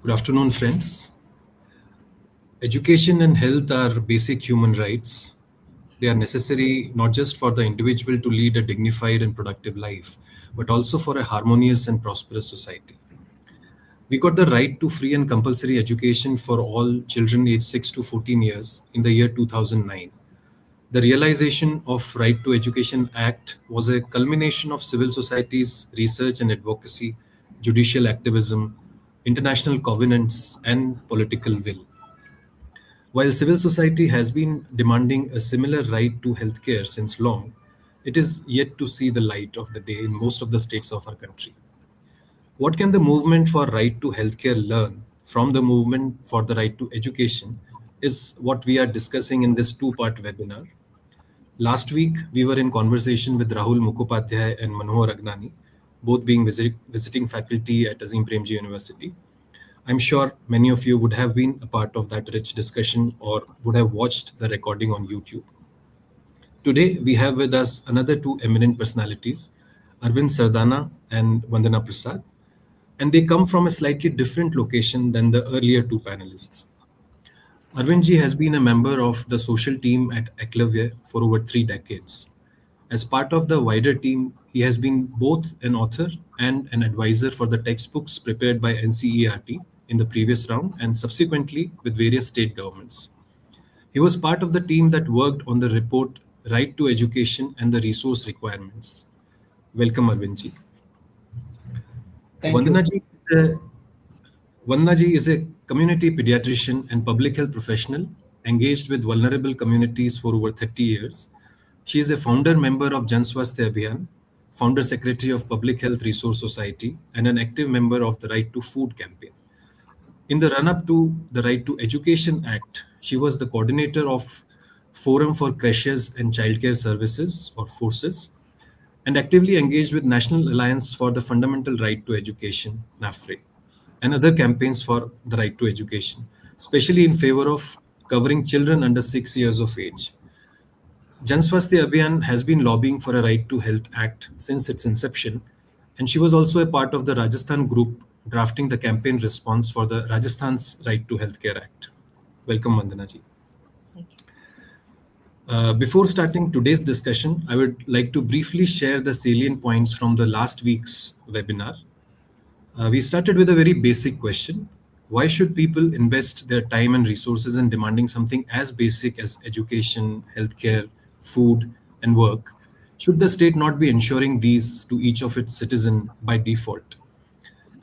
Good afternoon, friends. Education and health are basic human rights. They are necessary not just for the individual to lead a dignified and productive life, but also for a harmonious and prosperous society. We got the right to free and compulsory education for all children aged 6 to 14 years in the year 2009. The Realization of Right to Education Act was a culmination of civil society's research and advocacy, judicial activism, international covenants, and political will. While civil society has been demanding a similar right to healthcare since long, it is yet to see the light of the day in most of the states of our country. What can the movement for right to healthcare learn from the movement for the right to education is what we are discussing in this two-part webinar. Last week, we were in conversation with Rahul Mukhopadhyay and Manohar Agnani, both being visiting faculty at Azim Premji University. I'm sure many of you would have been a part of that rich discussion or would have watched the recording on YouTube. Today, we have with us another two eminent personalities, Arvind Sardana and Vandana Prasad, and they come from a slightly different location than the earlier two panelists. Arvindji has been a member of the social team at Eklavya for over 3 decades. As part of the wider team, he has been both an author and an advisor for the textbooks prepared by NCERT in the previous round and subsequently with various state governments. He was part of the team that worked on the report Right to Education and the Resource Requirements. Welcome, Arvindji. Thank you. Vandanaji is a Vandanaji is a community pediatrician and public health professional engaged with vulnerable communities for over 30 years. She is a founder member of Jan Swasthya Abhiyan, founder secretary of Public Health Resource Society, and an active member of the Right to Food campaign. In the run-up to the Right to Education Act, she was the coordinator of Forum for Creches and Childcare Services, or FORCES, and actively engaged with National Alliance for the Fundamental Right to Education, NAFRE, and other campaigns for the right to education, especially in favor of covering children under 6 years of age. Jan Swasthya Abhiyan has been lobbying for a Right to Health Act since its inception, and she was also a part of the Rajasthan group drafting the campaign response for the Rajasthan's Right to Healthcare Act. Welcome, Vandanaji. Thank you. Before starting today's discussion, I would like to briefly share the salient points from the last week's webinar. We started with a very basic question. Why should people invest their time and resources in demanding something as basic as education, healthcare, food, and work? Should the state not be ensuring these to each of its citizens by default?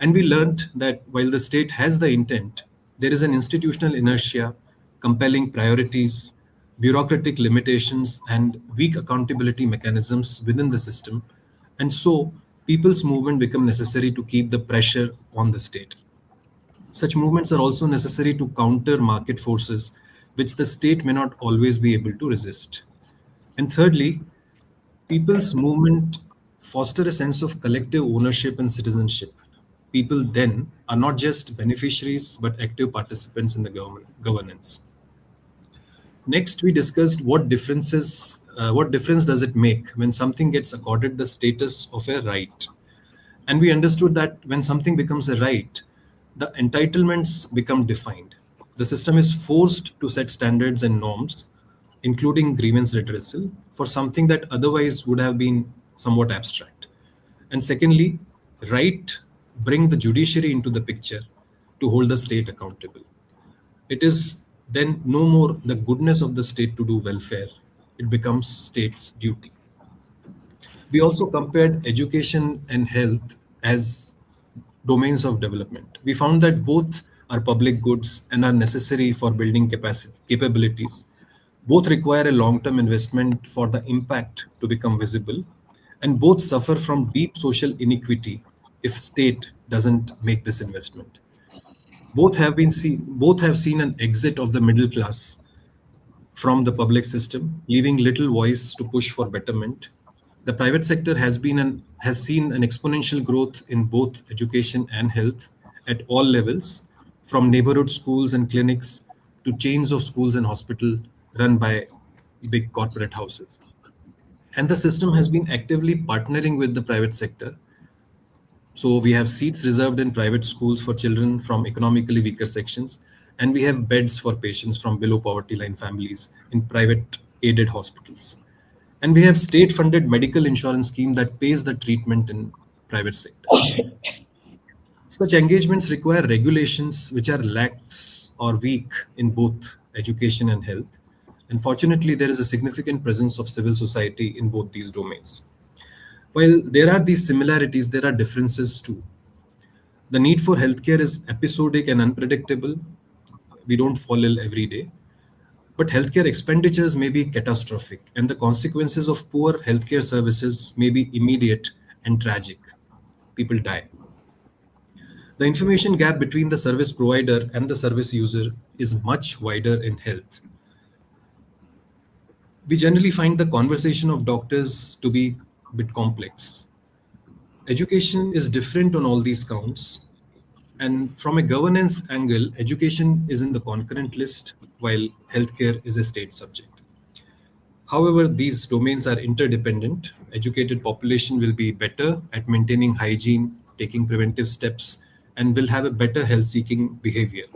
And we learned that while the state has the intent, there is an institutional inertia, compelling priorities, bureaucratic limitations, and weak accountability mechanisms within the system. And so, people's movement become necessary to keep the pressure on the state. Such movements are also necessary to counter market forces, which the state may not always be able to resist. And thirdly, people's movement foster a sense of collective ownership and citizenship. People then are not just beneficiaries but active participants in the governance. Next, we discussed what difference does it make when something gets accorded the status of a right. And we understood that when something becomes a right, the entitlements become defined. The system is forced to set standards and norms, including grievance redressal, for something that otherwise would have been somewhat abstract. And secondly, right bring the judiciary into the picture to hold the state accountable. It is then no more the goodness of the state to do welfare. It becomes state's duty. We also compared education and health as domains of development. We found that both are public goods and are necessary for building capabilities. Both require a long-term investment for the impact to become visible, and both suffer from deep social inequity if state doesn't make this investment. Both have seen an exit of the middle class from the public system, leaving little voice to push for betterment. The private sector has seen an exponential growth in both education and health at all levels, from neighborhood schools and clinics to chains of schools and hospitals run by big corporate houses. And the system has been actively partnering with the private sector So we have seats reserved in private schools for children from economically weaker sections, and we have beds for patients from below poverty line families in private aided hospitals. And we have state funded medical insurance scheme that pays the treatment in private sector. Such engagements require regulations which are lax or weak in both education and health. And fortunately, there is a significant presence of civil society in both these domains. While there are these similarities, there are differences too. The need for healthcare is episodic and unpredictable. We don't fall ill every day. But healthcare expenditures may be catastrophic, and the consequences of poor healthcare services may be immediate and tragic. People die. The information gap between the service provider and the service user is much wider in health. We generally find the conversation of doctors to be a bit complex. Education is different on all these counts. And from a governance angle, education is in the concurrent list, while healthcare is a state subject. However, these domains are interdependent. Educated population will be better at maintaining hygiene, taking preventive steps, and will have a better health-seeking behavior.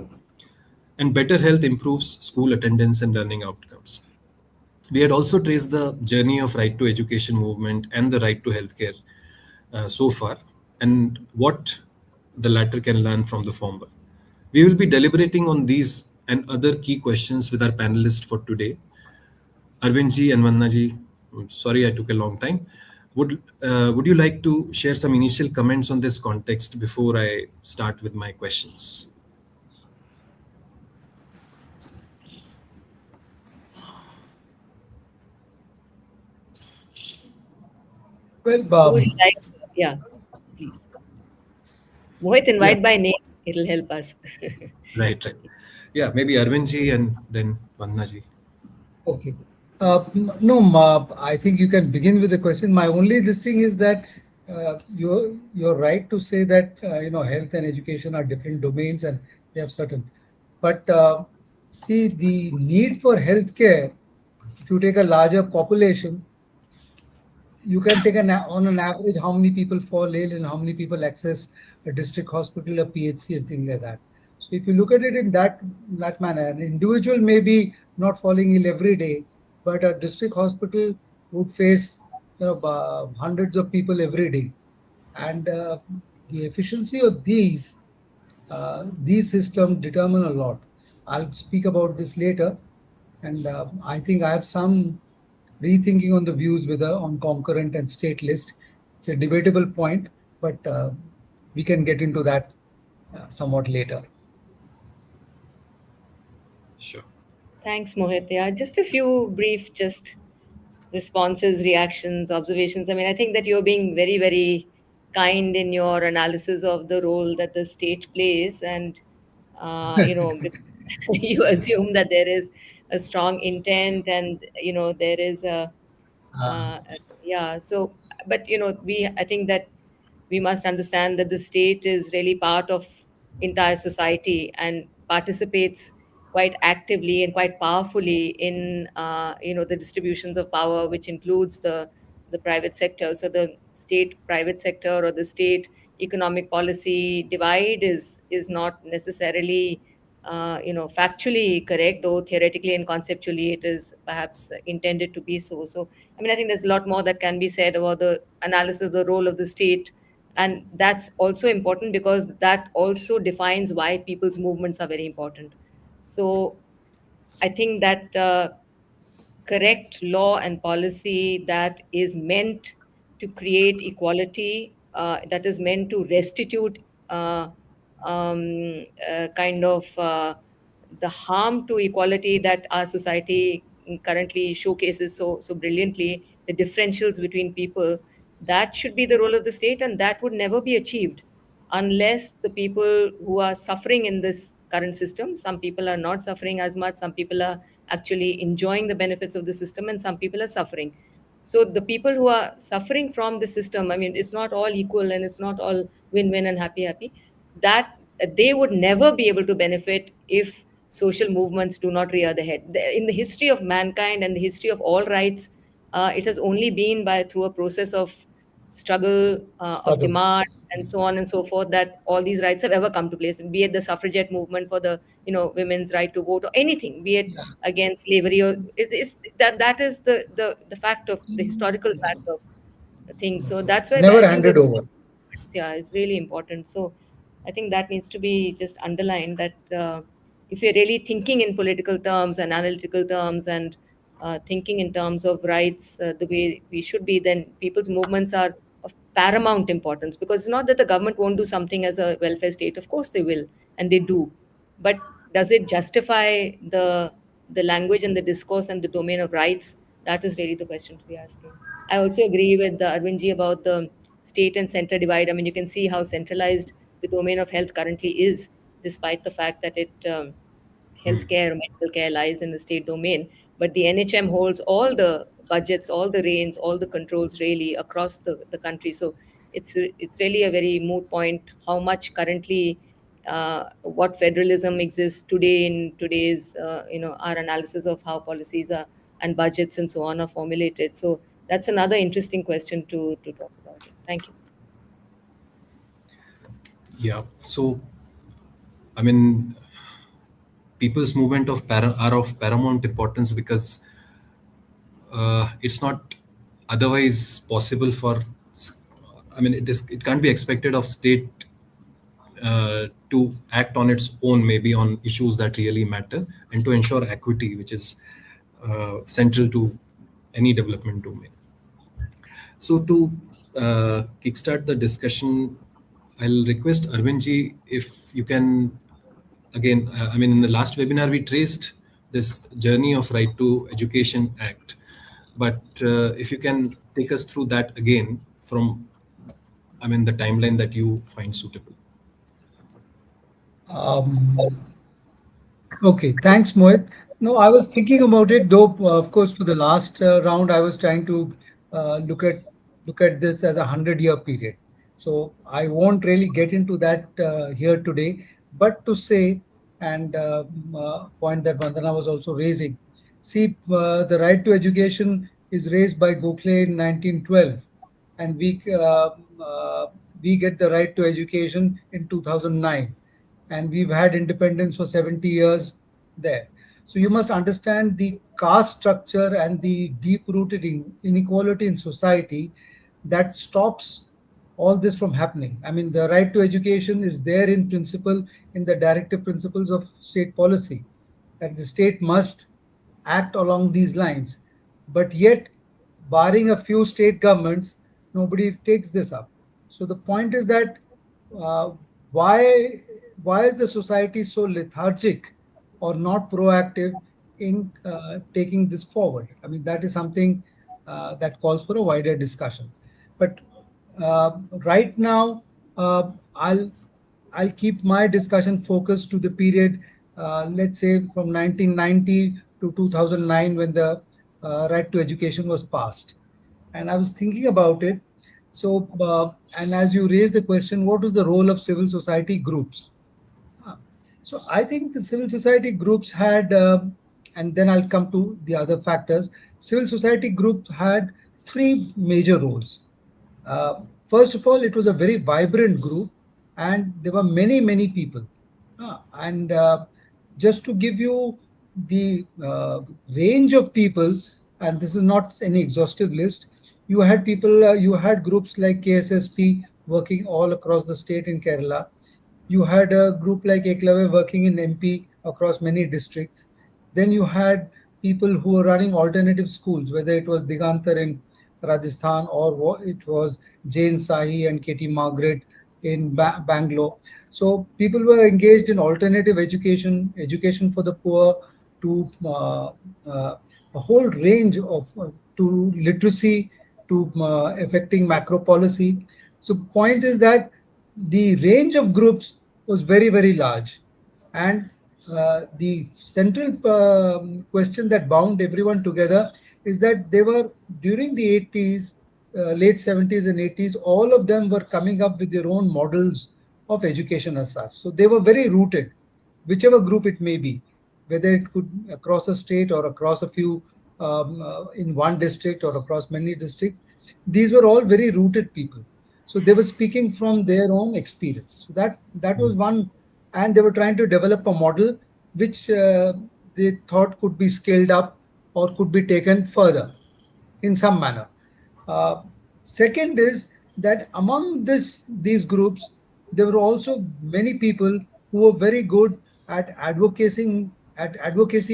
And better health improves school attendance and learning outcomes. We had also traced the journey of right to education movement and the right to healthcare so far, and what the latter can learn from the former. We will be deliberating on these and other key questions with our panelists for today. Arvindji and Vannaji, sorry I took a long time. Would you like to share some initial comments on this context before I start with my questions? Well, Who would like? Yeah, please. Mohit, Yeah, invite by name. It'll help us. right, right. Yeah, maybe Arvindji and then Vannaji. okay. No, I think you can begin with the question. My only this thing is that you're right to say that health and education are different domains and they have certain. But see, the need for healthcare, if you take a larger population, you can take on an average how many people fall ill and how many people access a district hospital, a PHC, and things like that. So if you look at it in that manner, an individual may be not falling ill every day, but a district hospital would face hundreds of people every day, and the efficiency of these systems determine a lot. I'll speak about this later, and I think I have some rethinking on the views whether on concurrent and state list. It's a debatable point, but we can get into that somewhat later. Sure. Thanks, Mohit. Yeah, just a few brief, just responses, reactions, observations. I mean, I think that you're being very, very kind in your analysis of the role that the state plays, and you assume that there is a strong intent, and there is a Uh, yeah. So, but I think that we must understand that the state is really part of entire society and participates quite actively and quite powerfully in the distributions of power, which includes the private sector. So the state private sector or the state economic policy divide is not necessarily factually correct, though theoretically and conceptually it is perhaps intended to be so. So I mean, I think there's a lot more that can be said about the analysis of the role of the state, and that's also important because that also defines why people's movements are very important. So I think that correct law and policy that is meant to create equality, that is meant to restitute kind of the harm to equality that our society currently showcases so brilliantly, the differentials between people, that should be the role of the state, and that would never be achieved unless the people who are suffering in this current system, some people are not suffering as much, some people are actually enjoying the benefits of the system, and some people are suffering. So the people who are suffering from the system, I mean, it's not all equal and it's not all win-win and happy, that they would never be able to benefit if social movements do not rear the head. In the history of mankind and the history of all rights, it has only been by through a process of struggle of Struggle. demand and so on and so forth, that all these rights have ever come to place, be it the suffragette movement for the women's right to vote, or anything, be it Yeah. against slavery, or it's that is the fact of the historical Yeah. fact of things. So So that's why never I think handed that over. yeah, is really important. So I think that needs to be just underlined, that if you're really thinking in political terms and analytical terms, and thinking in terms of rights the way we should be, then people's movements are of paramount importance, because it's not that the government won't do something as a welfare state. Of course they will, and they do. But does it justify the language and the discourse and the domain of rights? That is really the question to be asking. I also agree with Arvindji about the state and center divide. I mean, you can see how centralized the domain of health currently is, despite the fact that healthcare, medical care lies in the state domain. But the NHM holds all the budgets, all the reins, all the controls really across the country. So it's really a very moot point how much currently what federalism exists today in today's our analysis of how policies are and budgets and so on are formulated. So that's another interesting question to talk about. Thank you. Yeah. So, I mean, people's movement are of paramount importance because it's not otherwise possible for. I mean, it can't be expected of state to act on its own, maybe on issues that really matter, and to ensure equity, which is central to any development domain. So to kickstart the discussion, I'll request Arvindji if you can again. I mean, in the last webinar we traced this journey of Right to Education Act, but if you can take us through that again from, I mean, the timeline that you find suitable. Um, Okay, thanks, Mohit. No, I was thinking about it, though. Of course, for the last round, I was trying to look at this as a 100-year period. So I won't really get into that here today. But to say, and point that Vandana was also raising, see, the right to education is raised by Gokhale in 1912, and we get the right to education in 2009, and we've had independence for 70 years there. So you must understand the caste structure and the deep rooted inequality in society that stops all this from happening. I mean, the right to education is there in principle in the directive principles of state policy, that the state must act along these lines. But yet, barring a few state governments, nobody takes this up. So the point is that uh, why why is the society so lethargic or not proactive in taking this forward? I mean, that is something that calls for a wider discussion. But right now, I'll keep my discussion focused to the period, let's say from 1990 to 2009, when the right to education was passed. And I was thinking about it. So, and as you raised the question, what was the role of civil society groups? Ah, So I think the civil society groups had, and then I'll come to the other factors. Civil society groups had three major roles. First of all, it was a very vibrant group, and there were many, many people. And just to give you the range of people, and this is not any exhaustive list, you had groups like KSSP working all across the state in Kerala. You had a group like Eklave working in MP across many districts. Then you had people who were running alternative schools, whether it was Digantar in Rajasthan or it was Jane Sahi and Katie Margaret in Bangalore. So people were engaged in alternative education, education for the poor, to a whole range of to literacy, to affecting macro policy. So point is that the range of groups was very, very large. And the central question that bound everyone together is that they were, during the 80s, late 70s and 80s, all of them were coming up with their own models of education as such. So they were very rooted, whichever group it may be, whether it could across a state or across a few in one district or across many districts. These were all very rooted people. So they were speaking from their own experience. So that was one, and they were trying to develop a model which they thought could be scaled up or could be taken further in some manner. Uh, Second is that among these groups, there were also many people who were very good at advocacy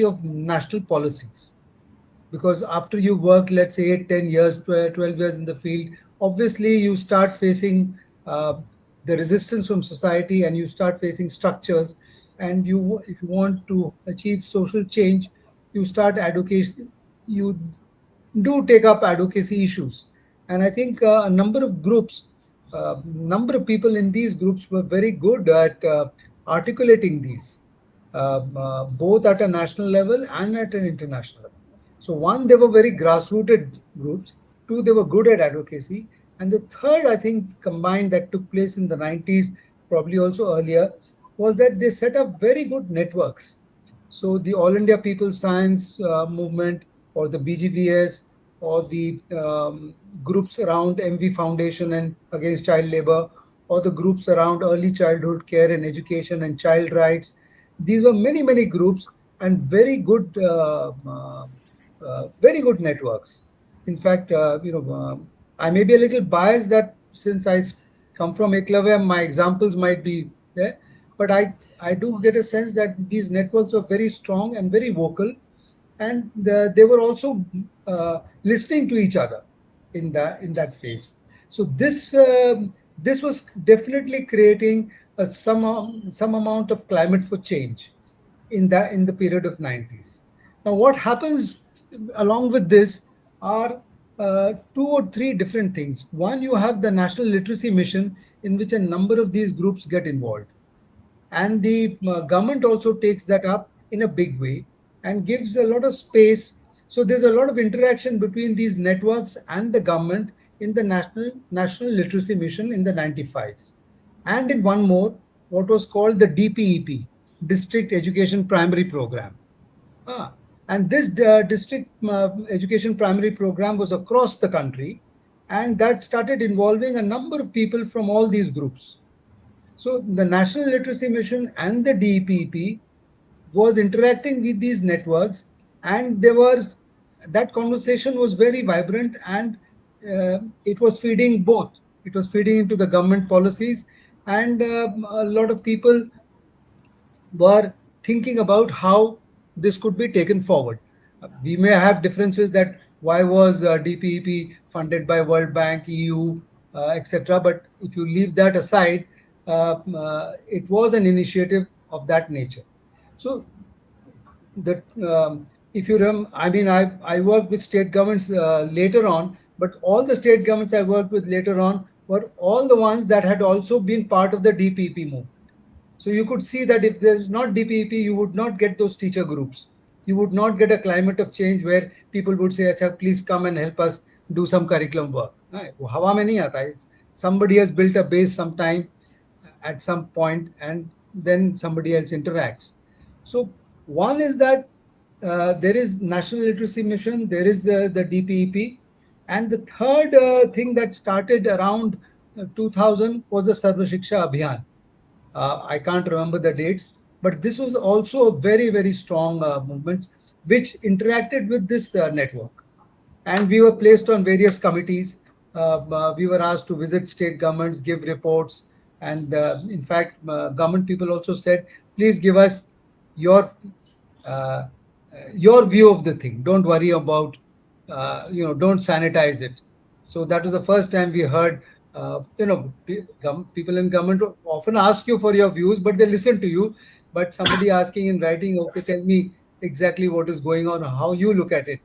of national policies, because after you work, let's say 8, 10 years, 12 years in the field, obviously you start facing uh, the resistance from society, and you start facing structures, and you, if you want to achieve social change, you start advocacy, you do take up advocacy issues. And I think a number of people in these groups were very good at articulating these, both at a national level and at an international level. So one, they were very grassrooted groups. Two, they were good at advocacy. And the third, I think, combined that took place in the 90s, probably also earlier, was that they set up very good networks. So the All India People's Science Movement, or the BGVS, or the groups around MV Foundation and against child labor, or the groups around early childhood care and education and child rights. These were many, many groups, and very good networks. In fact, I may be a little biased that since come from Eklavya, my examples might be there, but I do get a sense that these networks were very strong and very vocal, and they were also listening to each other in that phase. So this was definitely creating some amount of climate for change in the period of 90s. Now, what happens along with this are two or three different things. One, you have the National Literacy Mission, in which a number of these groups get involved, and the government also takes that up in a big way and gives a lot of space. So there's a lot of interaction between these networks and the government in the National Literacy Mission in the 95s, and in one more, what was called the DPEP, District Education Primary Program. Ah, and this district education primary program was across the country, and that started involving a number of people from all these groups. So the National Literacy Mission and the DEPP was interacting with these networks, and there was that conversation was very vibrant, and it was feeding both. It was feeding into the government policies, and a lot of people were thinking about how this could be taken forward. We may have differences that why was DPEP funded by World Bank, EU, etc. But if you leave that aside, it was an initiative of that nature. So that if you I mean, I worked with state governments later on, but all the state governments I worked with later on were all the ones that had also been part of the DPP movement. So you could see that if there's not DPP, you would not get those teacher groups. You would not get a climate of change where people would say, "Acha, please come and help us do some curriculum work." वो हवा में नहीं आता. Somebody has built a base sometime at some point, and then somebody else interacts. So one is that there is National Literacy Mission, there is the DPEP, and the third thing that started around 2000 was the Sarva Shiksha Abhiyan. I can't remember the dates, but this was also a very, very strong movement which interacted with this network. And we were placed on various committees. We were asked to visit state governments, give reports, and in fact, government people also said, "Please give us your uh, your view of the thing. Don't worry about, don't sanitize it." So that was the first time we heard, people in government often ask you for your views, but they listen to you. But somebody asking in writing, "Okay, tell me exactly what is going on, how you look at it."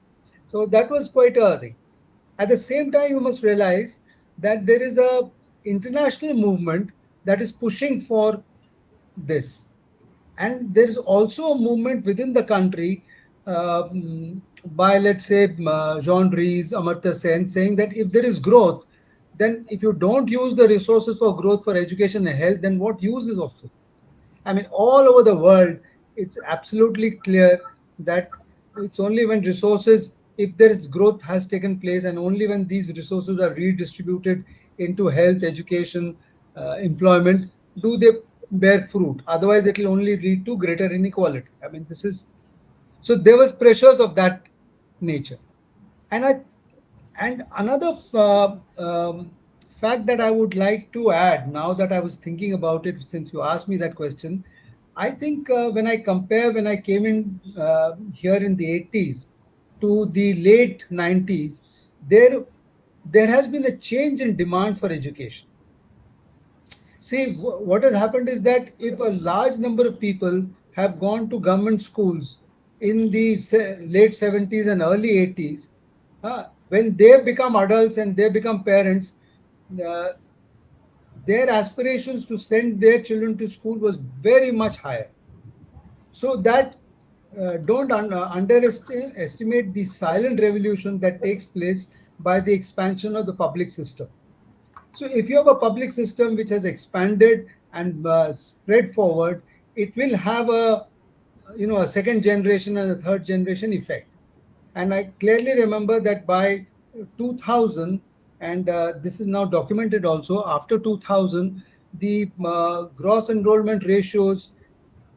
So that was quite a thing. At the same time, you must realize that there is a international movement that is pushing for this, and there is also a movement within the country by, let's say, Jean Dries, Amartya Sen, saying that if there is growth, then if you don't use the resources for growth for education and health, then what use is of it? I mean, all over the world, it's absolutely clear that it's only when resources if there is growth has taken place, and only when these resources are redistributed into health, education, employment, do they bear fruit. Otherwise, it will only lead to greater inequality. I mean, this is so there was pressures of that nature. And I and another fact that I would like to add, now that I was thinking about it since you asked me that question, I think when I compare when I came in here in the 80s to the late 90s, there has been a change in demand for education. See, what has happened is that if a large number of people have gone to government schools in the late 70s and early 80s, when they become adults and they become parents, uh, their aspirations to send their children to school was very much higher. So that don't underestimate the silent revolution that takes place by the expansion of the public system. So if you have a public system which has expanded and spread forward, it will have a second generation and a third generation effect. And I clearly remember that by 2000, and this is now documented also, after 2000, the gross enrollment ratios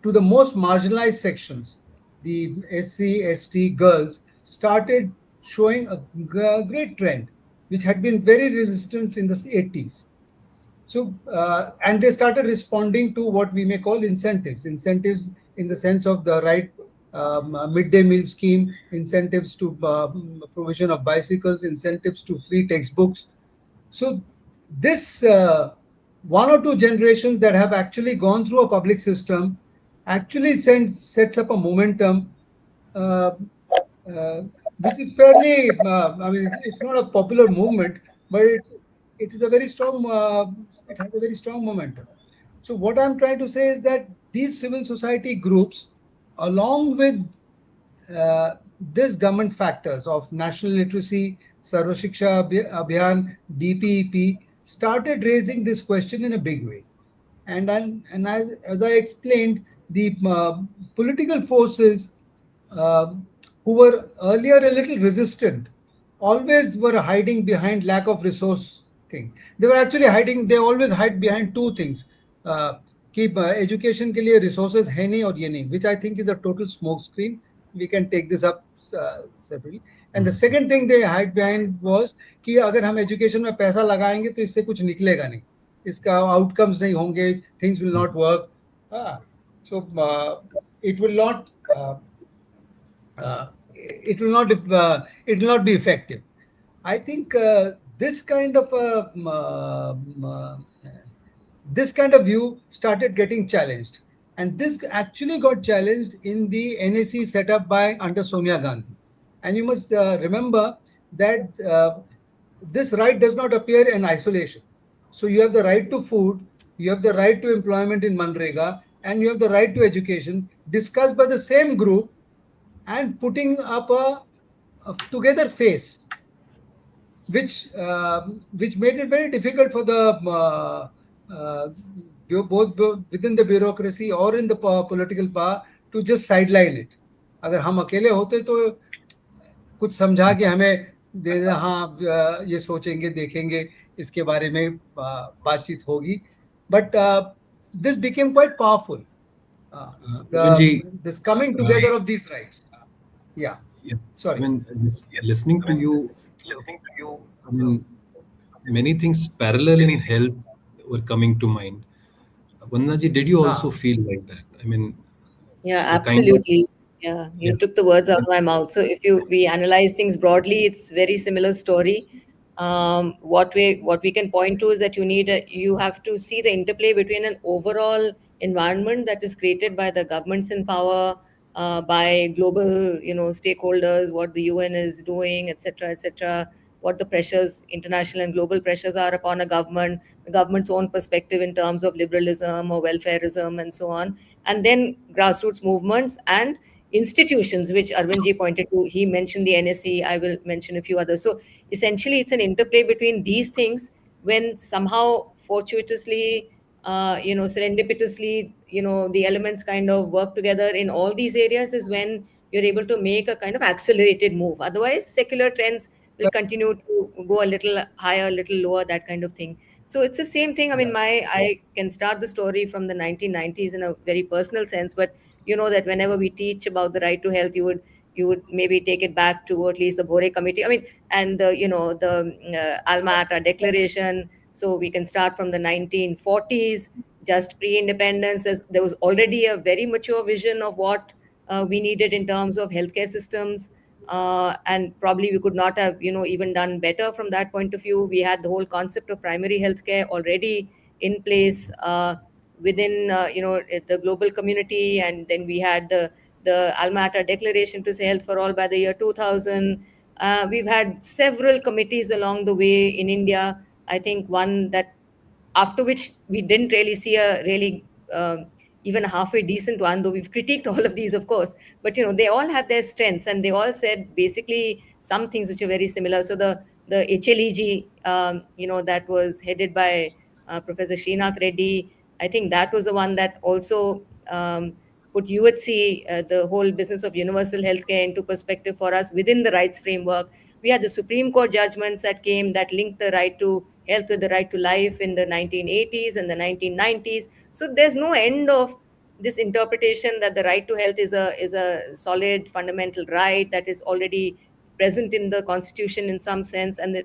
to the most marginalized sections, the SC, ST girls, started showing a great trend, which had been very resistant in the 80s. So, and they started responding to what we may call incentives in the sense of the right midday meal scheme, incentives to provision of bicycles, incentives to free textbooks. So, this one or two generations that have actually gone through a public system actually sets up a momentum uh, uh, which is fairly, I mean, it's not a popular movement, but it is a very strong, it has a very strong momentum. So what I'm trying to say is that these civil society groups, along with these government factors of national literacy, Sarva Shiksha Abhiyan, DPEP, started raising this question in a big way. And as I explained, the political forces uh, who were earlier a little resistant always were hiding behind lack of resource thing. They were actually hiding. They always hide behind two things. Uh, कि education के लिए resources है नहीं और ये नहीं, which I think is a total smoke screen. We can take this up separately. And the second thing they hide behind was कि अगर हम education में पैसा लगाएंगे तो इससे कुछ निकलेगा नहीं, इसका outcomes नहीं होंगे, things will not work. So it will not it will not be effective. I think this kind of view started getting challenged, and this actually got challenged in the NAC set up by under Sonia Gandhi. And you must remember that this right does not appear in isolation. So you have the right to food, you have the right to employment in Manrega, and you have the right to education discussed by the same group and putting up a together face, which made it very difficult for the uh, both within the bureaucracy or in the political power to just sideline it. अगर हम अकेले होते तो कुछ समझा के हमें दे हाँ ये सोचेंगे देखेंगे इसके बारे में बातचीत होगी, but this became quite powerful, Ramanji, this coming uh, together of these rights. Yeah, yeah, I sorry. mean, listening to you, I mean, many things parallel in health were coming to mind. Vannaji, did you also हाँ. feel like that? I mean, Yeah, the kind of, absolutely. Yeah, yeah, you took the words out of my mouth. So if you we analyze things broadly, it's very similar story. What we can point to is that you have to see the interplay between an overall environment that is created by the governments in power, by global stakeholders, what the UN is doing, etc., etc. What the pressures, international and global pressures are upon a government, the government's own perspective in terms of liberalism or welfareism, and so on, and then grassroots movements and institutions, which Arvindji pointed to. He mentioned the NSE, I will mention a few others. So essentially, it's an interplay between these things. When somehow, fortuitously, serendipitously, the elements kind of work together in all these areas, is when you're able to make a kind of accelerated move. Otherwise, secular trends will continue to go a little higher, a little lower, that kind of thing. So it's the same thing. I mean, Yeah. I can start the story from the 1990s in a very personal sense, but you know that whenever we teach about the right to health, you would maybe take it back to at least the Bore Committee. I mean, and the Alma Ata Declaration. So we can start from the 1940s, just pre-independence. There was already a very mature vision of what we needed in terms of healthcare systems, and probably we could not have even done better from that point of view. We had the whole concept of primary healthcare already in place within the global community, and then we had the Alma Ata Declaration to say health for all by the year 2000. We've had several committees along the way in India. I think one that after which we didn't really see a really even a halfway decent one, though we've critiqued all of these, of course. But they all had their strengths, and they all said basically some things which are very similar. So the HLEG, that was headed by Professor Srinath Reddy. I think that was the one that also put UHC, the whole business of universal healthcare, into perspective for us within the rights framework. We had the Supreme Court judgments that came that linked the right to health with the right to life in the 1980s and the 1990s. So there's no end of this interpretation that the right to health is a solid fundamental right that is already present in the constitution in some sense, and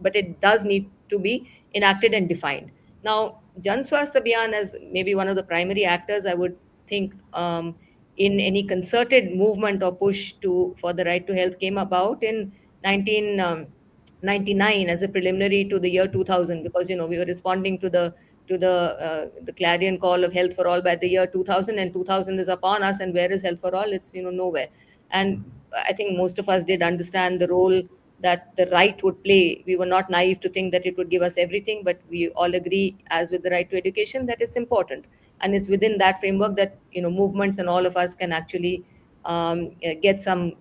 but it does need to be enacted and defined. Now, Jan Swasthya Abhiyan, as maybe one of the primary actors, I would think, in any concerted movement or push for the right to health, came about in 1999 as a preliminary to the year 2000, because we were responding to the clarion call of health for all by the year 2000, and 2000 is upon us, and where is health for all? It's nowhere. And I think most of us did understand the role that the right would play. We were not naive to think that it would give us everything, but we all agree, as with the right to education, that it's important. And it's within that framework that movements and all of us can actually get some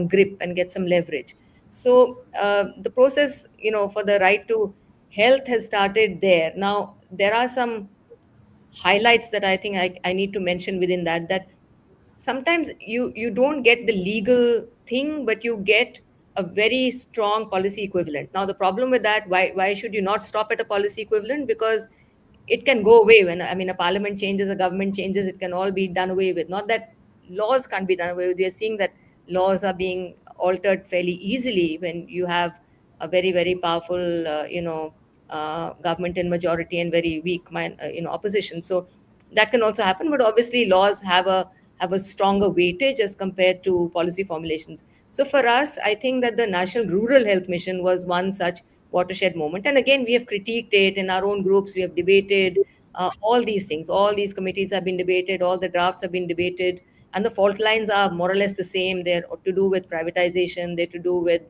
grip and get some leverage. So the process, for the right to health has started there. Now there are some highlights that I think I need to mention within that sometimes you don't get the legal thing, but you get a very strong policy equivalent. Now the problem with that, why should you not stop at a policy equivalent? Because it can go away. When I mean, a parliament changes, a government changes, it can all be done away with. Not that laws can't be done away with. We are seeing that laws are being altered fairly easily when you have a very very powerful government in majority and very weak opposition. So that can also happen, but obviously laws have a stronger weightage as compared to policy formulations. So for us, I think that the National Rural Health Mission was one such watershed moment. And again, we have critiqued it in our own groups. We have debated all these things. All these committees have been debated. All the drafts have been debated. And the fault lines are more or less the same. They're to do with privatization. They're to do with,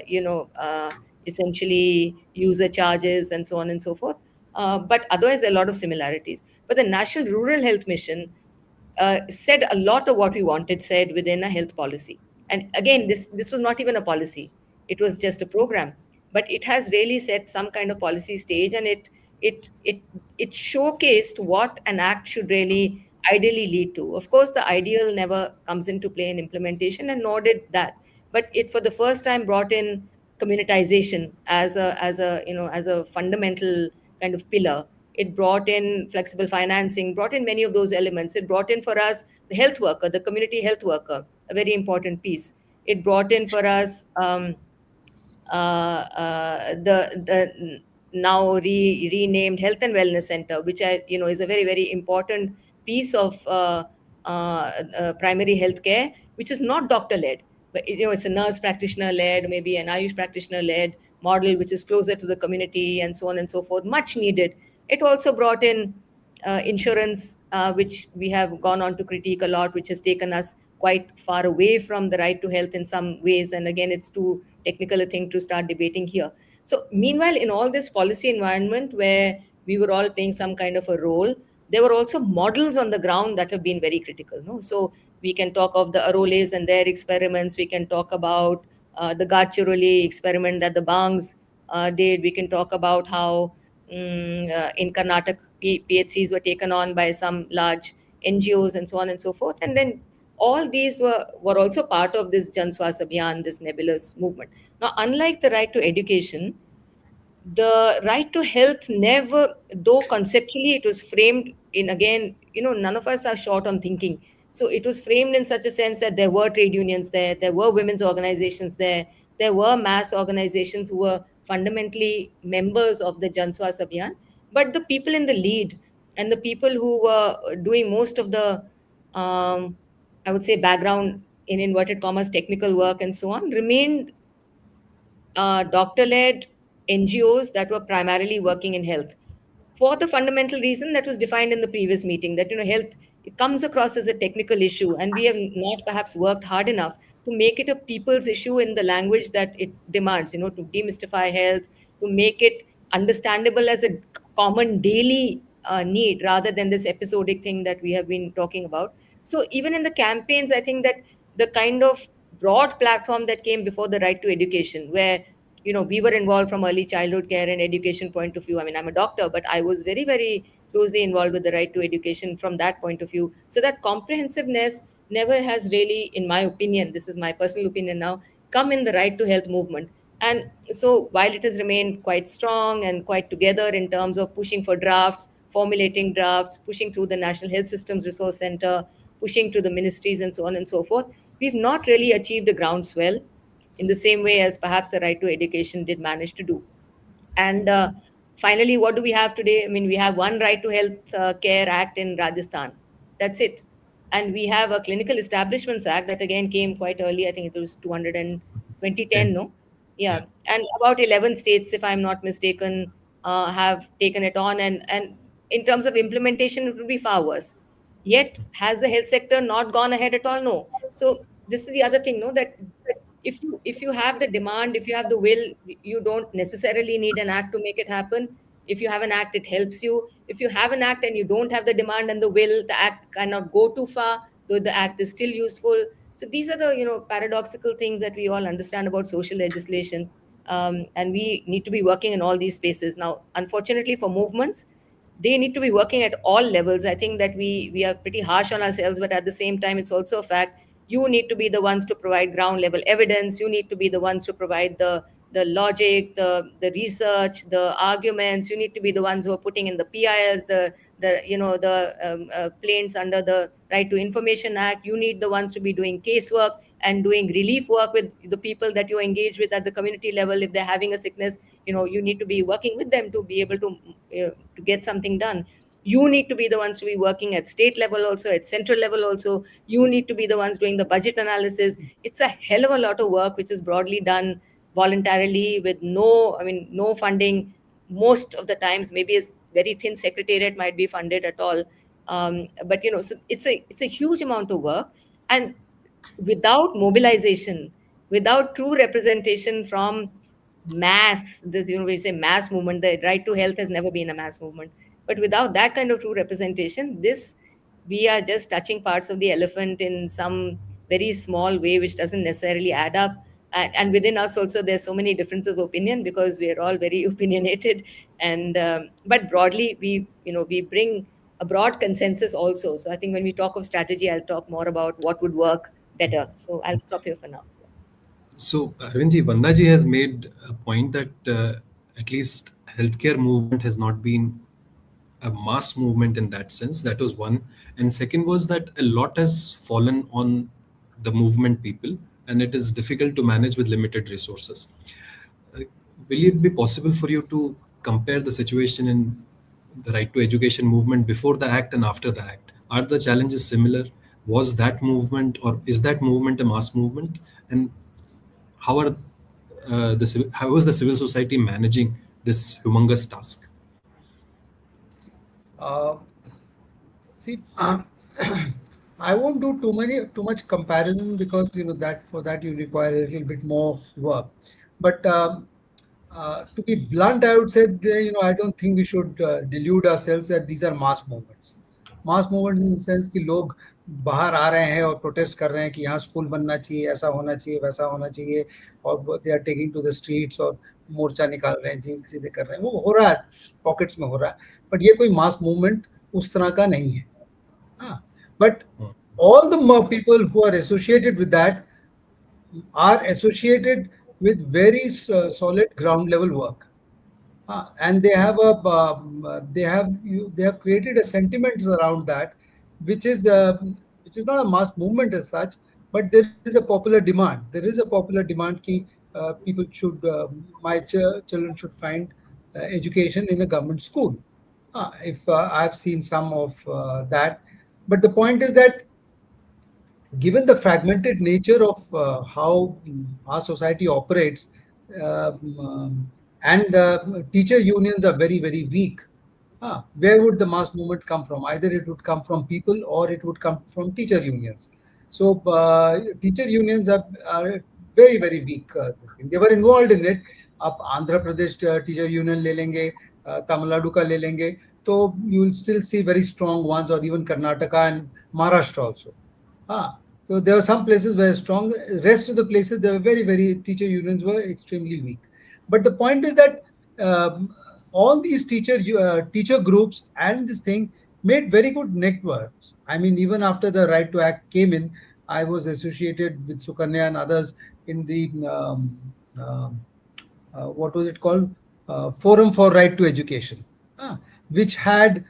you know, uh, essentially user charges and so on and so forth. But otherwise, there are a lot of similarities. But the National Rural Health Mission said a lot of what we wanted said within a health policy. And again, this was not even a policy; it was just a program. But it has really set some kind of policy stage, and it it it showcased what an act should really ideally lead to. Of course, the ideal never comes into play in implementation, and nor did that. But it, for the first time, brought in communitization as a fundamental kind of pillar. It brought in flexible financing, brought in many of those elements. It brought in for us the health worker, the community health worker, a very important piece. It brought in for us the now renamed Health and Wellness Center, which is a very very important piece of primary health care, which is not doctor led, but it's a nurse practitioner led, maybe an Ayush practitioner led model, which is closer to the community and so on and so forth. Much needed. It also brought in insurance, which we have gone on to critique a lot, which has taken us quite far away from the right to health in some ways. And again, it's too technical a thing to start debating here. So, meanwhile, in all this policy environment where we were all playing some kind of a role, there were also models on the ground that have been very critical. No? So, we can talk of the Aroles and their experiments. We can talk about the Gadchiroli experiment that the Bangs did. We can talk about how in Karnataka, PHCs were taken on by some large NGOs and so on and so forth. And then All these were also part of this Jan Swas Abhiyan, this nebulous movement. Now, unlike the right to education, the right to health never, though conceptually it was framed in, again, none of us are short on thinking. So it was framed in such a sense that there were trade unions there were women's organizations there were mass organizations who were fundamentally members of the Jan Swas Abhiyan. But the people in the lead and the people who were doing most of the, I would say, background, in inverted commas, technical work and so on, remained doctor-led NGOs that were primarily working in health, for the fundamental reason that was defined in the previous meeting, that health, it comes across as a technical issue, and we have not perhaps worked hard enough to make it a people's issue in the language that it demands, to demystify health, to make it understandable as a common daily need, rather than this episodic thing that we have been talking about. So even in the campaigns, I think that the kind of broad platform that came before the right to education, where we were involved from early childhood care and education point of view. I mean, I'm a doctor, but I was very, very closely involved with the right to education from that point of view. So that comprehensiveness never has really, in my opinion, this is my personal opinion now, come in the right to health movement. And so while it has remained quite strong and quite together in terms of pushing for drafts, formulating drafts, pushing through the National Health Systems Resource Center, pushing to the ministries and so on and so forth, we've not really achieved a groundswell in the same way as perhaps the right to education did manage to do. And finally, what do we have today? I mean, we have one right to health care act in Rajasthan. That's it. And we have a clinical establishments act that again came quite early. I think it was 200 and 2010, 10. no? Yeah. Yeah. And about 11 states, if I'm not mistaken, have taken it on. And in terms of implementation, it will be far worse. Yet, has the health sector not gone ahead at all? No. So this is the other thing, no, that if you have the demand, if you have the will, you don't necessarily need an act to make it happen. If you have an act, it helps you. If you have an act and you don't have the demand and the will, the act cannot go too far, though the act is still useful. So these are the paradoxical things that we all understand about social legislation. And we need to be working in all these spaces. Now, unfortunately for movements, they need to be working at all levels. I think that we are pretty harsh on ourselves, but at the same time, it's also a fact. You need to be the ones to provide ground level evidence. You need to be the ones to provide the logic, the research, the arguments. You need to be the ones who are putting in the PILs, the plaints under the Right to Information Act. You need the ones to be doing casework and doing relief work with the people that you engage with at the community level. If they're having a sickness, you need to be working with them to be able to get something done. You need to be the ones to be working at state level also, at central level also. You need to be the ones doing the budget analysis. It's a hell of a lot of work which is broadly done voluntarily with no funding. Most of the times, maybe a very thin secretariat might be funded at all. But so it's a huge amount of work. And without mobilization, without true representation from mass, this, we say mass movement, the right to health has never been a mass movement. But without that kind of true representation, we are just touching parts of the elephant in some very small way, which doesn't necessarily add up. And within us also, there's so many differences of opinion because we are all very opinionated. And but broadly, we bring a broad consensus also. So I think when we talk of strategy, I'll talk more about what would work better. So I'll stop here for now. So, Arvindji, Vandaji has made a point that at least healthcare movement has not been a mass movement in that sense. That was one. And second was that a lot has fallen on the movement people, and it is difficult to manage with limited resources. Uh, will it be possible for you to compare the situation in the right to education movement before the act and after the act? Are the challenges similar? Was that movement, or is that movement a mass movement? And how are how is the civil society managing this humongous task? Uh, See, I won't do too much comparison because that for that you require a little bit more work. But to be blunt, I would say I don't think we should delude ourselves that these are mass movements. Mass movements in the sense कि लोग बाहर आ रहे हैं और protest कर रहे हैं कि यहाँ स्कूल बनना चाहिए, ऐसा होना चाहिए, वैसा होना चाहिए, और they are taking to the streets और मोर्चा निकाल रहे हैं, चीजें कर रहे हैं, वो हो रहा है, पॉकेट्स में हो रहा है, बट ये कोई मास मूवमेंट उस तरह का नहीं है. हाँ, but all the more people who are associated with that are associated with very solid ground level work. And they have created a sentiment around that, which is uh, which is not a mass movement as such, but there is a popular demand. There is a popular demand ki people should children should find education in a government school. If I've seen some of that, but the point is that given the fragmented nature of how our society operates, and teacher unions are very, very weak. Where would the mass movement come from? Either it would come from people or it would come from teacher unions. So teacher unions are very, very weak. This thing. They were involved in it. आप Andhra Pradesh teacher union ले लेंगे, तमिलनाडु का ले लेंगे, तो you will still see very strong ones, or even Karnataka and Maharashtra also. Ah, so there were some places where strong. Rest of the places, they were very, very teacher unions were extremely weak. But the point is that um, all these teacher groups and this thing made very good networks. I mean, even after the Right to Act came in, I was associated with Sukanya and others in the um, what was it called? Forum for Right to Education, uh, which had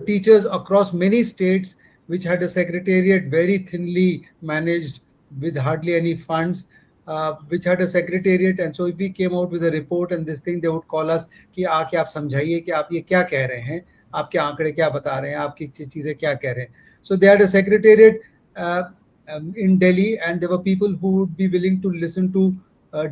teachers across many states, which had a secretariat very thinly managed with hardly any funds, which had a secretariat. And so if we came out with a report and this thing, they would call us कि आके आप समझाइए कि आप ये क्या कह रहे हैं, आपके आंकड़े क्या बता रहे हैं, आपकी चीजें क्या कह रहे हैं. So they had a secretariat uh, in Delhi, and there were people who would be willing to listen to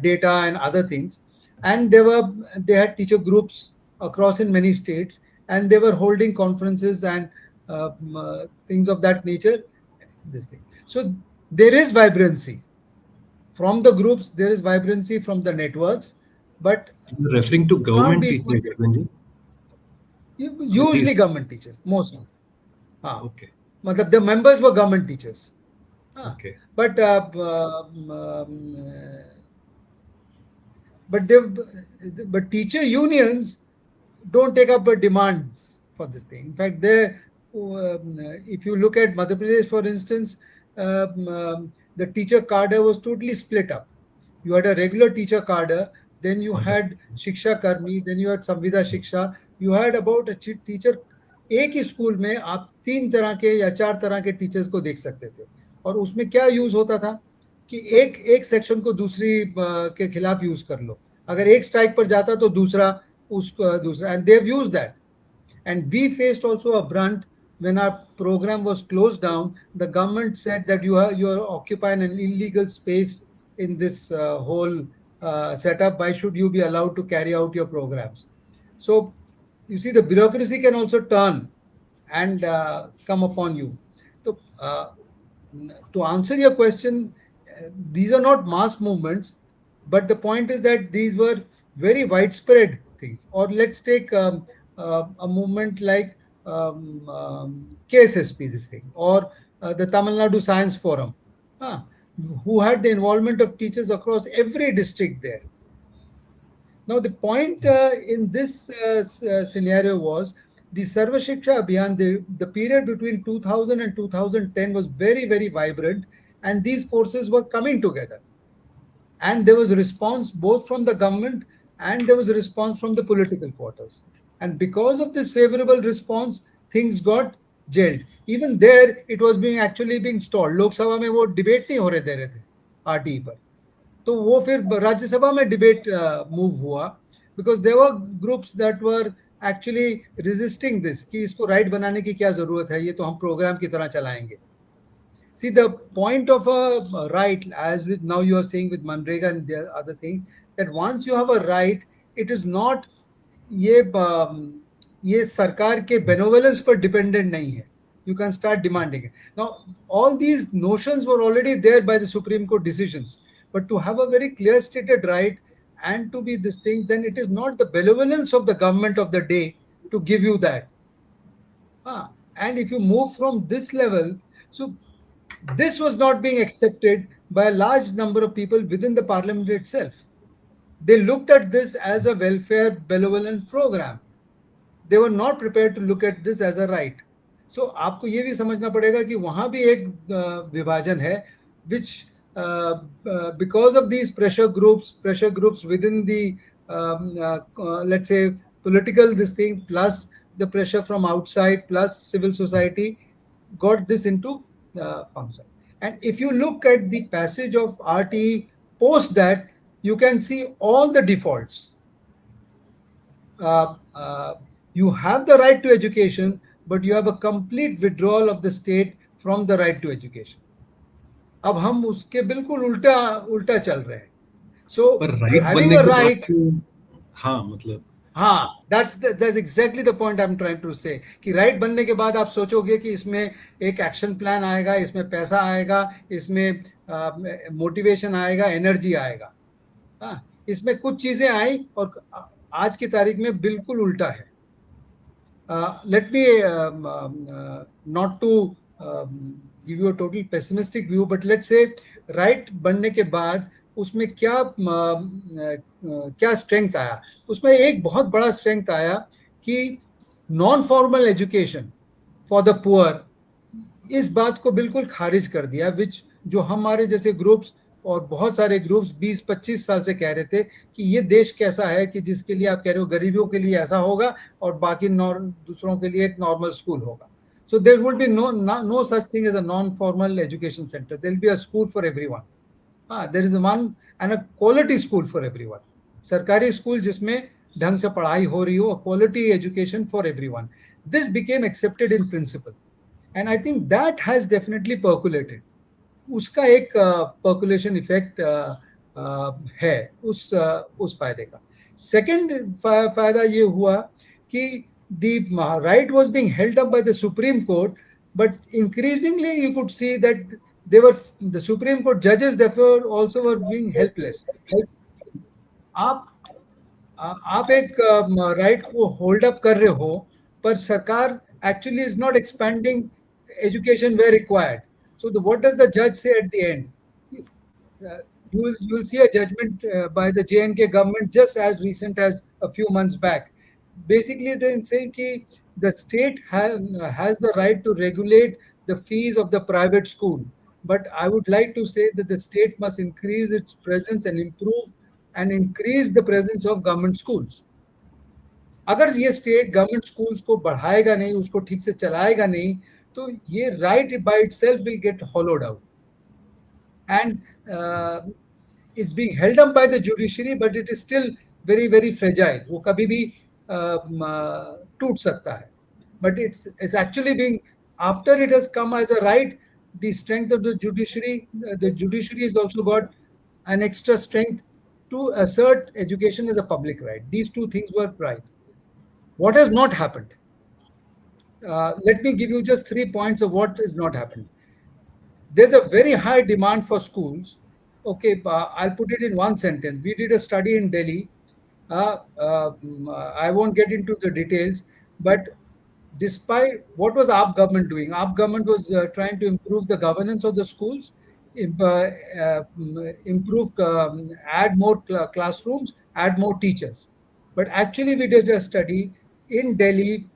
data and other things. And they had teacher groups across in many states, and they were holding conferences and things of that nature. This thing. So there is vibrancy from the groups. There is vibrancy from the networks, but You're referring to it can't government be teachers, equated. Arvind ji? Or it Usually is? government teachers, mostly. हाँ, Okay. मतलब the members were government teachers. हाँ, Okay. but but they but teacher unions don't take up demands for this thing. In fact, if you look at Madhya Pradesh, for instance, the teacher cadre was totally split up. You had a regular teacher cadre, then you Okay. had Shiksha Karmi, then you had Samvida Shiksha. You had about a teacher. एक ही school में आप तीन तरह के या चार तरह के टीचर्स को देख सकते थे. और उसमें क्या यूज होता था कि एक एक सेक्शन को दूसरी के खिलाफ यूज कर लो. अगर एक स्ट्राइक पर जाता तो दूसरा उस दूसरा, and they have used that. And we faced also a brunt when our program was closed down. The government said that you are occupying an illegal space in this whole setup. Why should you be allowed to carry out your programs? So you see, the bureaucracy can also turn and come upon you. So to answer your question, these are not mass movements, but the point is that these were very widespread things. Or let's take a movement like KSSP, this thing, or the Tamil Nadu Science Forum, uh, who had the involvement of teachers across every district there. Now, the point in this scenario was the Sarva Shiksha Abhiyan, the period between 2000 and 2010 was very, very vibrant, and these forces were coming together. And there was a response both from the government and there was a response from the political quarters. And because of this favorable response, things got jailed. Even there, it was being actually being stalled. Lok Sabha में वो debate नहीं हो रहे दे रहे थे RTE पर. तो वो फिर राज्यसभा में डिबेट मूव हुआ, because there were groups that were actually resisting this कि इसको राइट बनाने की क्या जरूरत है, ये तो हम प्रोग्राम की तरह चलाएंगे. See, the point of a right, as with now you are saying with Manrega and the other thing, that once you have a right, it is not ये ये सरकार के benevolence पर dependent नहीं है. You can start demanding it. Now, all these notions were already there by the Supreme Court decisions. But to have a very clear stated right and to be this thing, then it is not the benevolence of the government of the day to give you that. And if you move from this level, so this was not being accepted by a large number of people within the parliament itself. They looked at this as a welfare benevolent program. They were not prepared to look at this as a right. सो आपको ये भी समझना पड़ेगा कि वहां भी एक विभाजन है, which because of these pressure groups with in the let's say political this thing plus the pressure from outside plus civil society got this into function. And if you look at the passage of RTE post that, you can see all the defaults. uh, uh, you have the right to education, but you have a complete withdrawal of the state from the right to education. अब हम उसके बिल्कुल उल्टा उल्टा चल रहे हैं. So पर राइट having बनने a के बाद right, तो हाँ मतलब हाँ, that's exactly the point I'm trying to say, कि राइट बनने के बाद आप सोचोगे कि इसमें एक एक्शन प्लान आएगा, इसमें पैसा आएगा, इसमें मोटिवेशन आएगा, एनर्जी आएगा. हाँ, इसमें कुछ चीजें आई और आज की तारीख में बिल्कुल उल्टा है. Let me not to give you a total pessimistic view, but let's say right बनने के बाद उसमें क्या स्ट्रेंथ आया. उसमें एक बहुत बड़ा स्ट्रेंथ आया कि non formal education for the poor, इस बात को बिल्कुल खारिज कर दिया, विच जो हमारे जैसे ग्रुप्स और बहुत सारे ग्रुप्स 20-25 साल से कह रहे थे कि ये देश कैसा है कि जिसके लिए आप कह रहे हो गरीबियों के लिए ऐसा होगा और बाकी दूसरों के लिए एक नॉर्मल स्कूल होगा. So there would be no such thing as a non formal education centre. There will be a school for everyone. हाँ, there is one and a quality school for everyone. सरकारी school जिसमें ढंग से पढ़ाई हो रही हो, quality education for everyone. This became accepted in principle and I think that has definitely percolated. उसका एक पर्कुलेशन इफेक्ट है उस फायदे का. सेकंड फायदा ये हुआ कि the right was being held up by the Supreme Court, but increasingly you could see that they were the Supreme Court judges therefore also were being helpless. आप आप एक राइट को होल्ड अप कर रहे हो, पर सरकार actually is not expanding education where required. So what does the judge say at the end? You will see a judgment by the JNK government just as recent as a few months back. Basically, they say that the state has the right to regulate the fees of the private school. But I would like to say that the state must increase its presence and improve and increase the presence of government schools. अगर ये state government schools को बढ़ाएगा नहीं, उसको ठीक से चलाएगा नहीं, तो ये right by itself will get होलोड out. And it's being held up by the judiciary, but it is still very very fragile. वो कभी भी टूट सकता है. But it's actually being, after it has come as a right, the strength of the judiciary has also got an extra strength to assert education as a public right. These two things were right. What has not happened? Let me give you just 3 points of what has not happened. There's a very high demand for schools. Okay, I'll put it in one sentence. We did a study in Delhi. I won't get into the details, but despite what was our government doing? Our government was trying to improve the governance of the schools, improve, add more classrooms, add more teachers. But actually, we did a study in Delhi.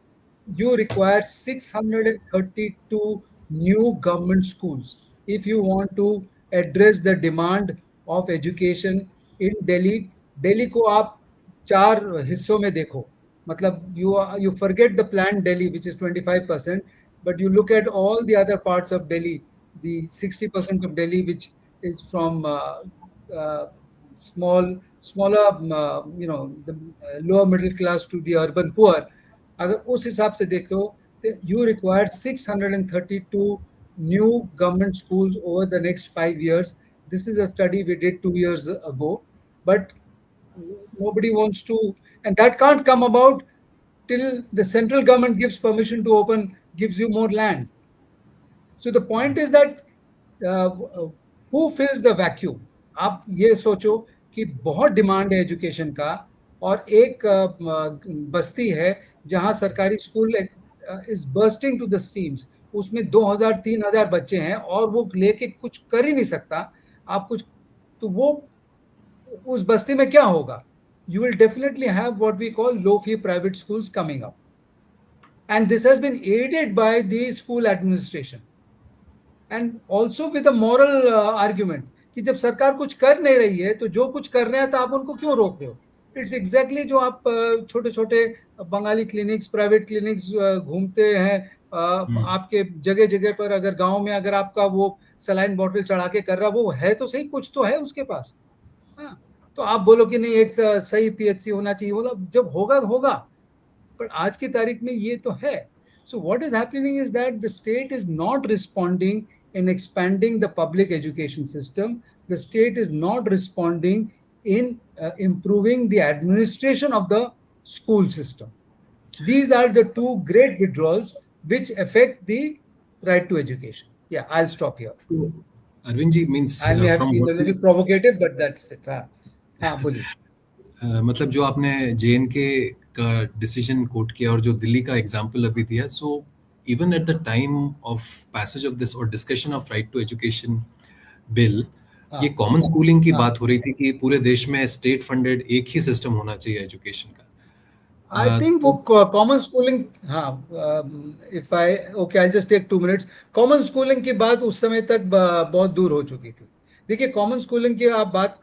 You require 632 new government schools if you want to address the demand of education in Delhi. Delhi को आप 4 हिस्सों में देखो. मतलब you forget the planned Delhi, which is 25%, but you look at all the other parts of Delhi, the 60% of Delhi which is from uh, smaller, the lower middle class to the urban poor. अगर उस हिसाब से देखो, you require 632 new government schools over the next 5 years. This is a study we did 2 years ago, but nobody wants to, and that can't come about till the central government gives permission to open, gives you more land. So the point is that uh, who fills the vacuum? आप ये सोचो कि बहुत demand है education का, और एक बस्ती है जहां सरकारी school is bursting to the seams. उसमें 2000-3000 बच्चे हैं और वो लेके कुछ कर ही नहीं सकता. आप कुछ, तो वो उस बस्ती में क्या होगा? You will definitely have what we call low fee private schools coming up. and this has been aided by the school administration, and also with a moral argument कि जब सरकार कुछ कर नहीं रही है तो जो कुछ कर रहे हैं तो आप उनको क्यों रोक रहे हो. इट्स एग्जैक्टली exactly जो आप छोटे छोटे बंगाली क्लिनिक्स, प्राइवेट क्लिनिक्स घूमते हैं आपके जगह जगह पर, अगर गांव में अगर आपका वो सलाइन बॉटल चढ़ा के कर रहा, वो है तो सही, कुछ तो है उसके पास. हाँ, तो आप बोलो कि नहीं एक सही पीएचसी होना चाहिए, बोलो जब होगा तो होगा, पर आज की तारीख में ये तो है. So what is happening is that the state is not responding in expanding the public education system. The state is not responding in improving the administration of the school system. These are the two great withdrawals which affect the right to education. Yeah, I'll stop here. Arvind ji, means I may have from been what a little provocative, but that's it. हाँ बोलिए. मतलब जो आपने JNK का decision coat किया और जो दिल्ली का एग्जांपल अभी दिया, so even at the time of passage of this और discussion of right to education bill, ये कॉमन स्कूलिंग की बात हो रही थी कि पूरे देश में स्टेट फंडेड एक ही सिस्टम होना चाहिए एजुकेशन का. I think वो कॉमन स्कूलिंग, हाँ, if I okay I just take 2 minutes. Common schooling की बात उस समय तक बहुत दूर हो चुकी थी. देखिए, कॉमन स्कूलिंग की आप बात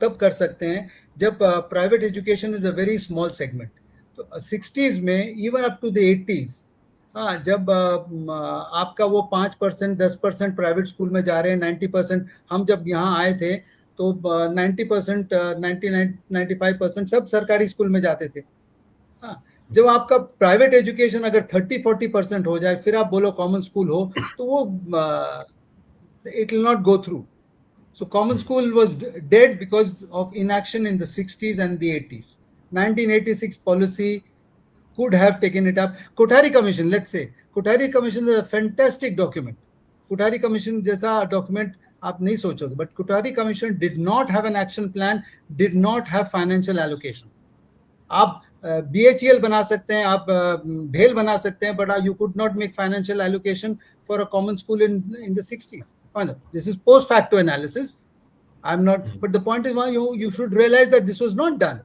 तब कर सकते हैं जब private education is a very small segment. तो 60s में even up to the 80s, हाँ, जब आपका वो 5% 10% प्राइवेट स्कूल में जा रहे हैं, 90%, हम जब यहाँ आए थे तो 90%, 99 95% सब सरकारी स्कूल में जाते थे. हाँ, जब आपका प्राइवेट एजुकेशन अगर 30-40% हो जाए, फिर आप बोलो कॉमन स्कूल हो, तो वो it will not go through. So common school was dead because of inaction in the 60s and the 80s. 1986 policy could have taken it up. Kothari Commission, let's say, Kothari Commission is a fantastic document. Kothari Commission जैसा document आप नहीं सोचोगे, but Kothari Commission did not have an action plan, did not have financial allocation. आप BHEL बना सकते हैं, आप भेल बना सकते हैं, but you could not make financial allocation for a common school in the 60s. This is post facto analysis. I'm not, but the point is, you should realize that this was not done.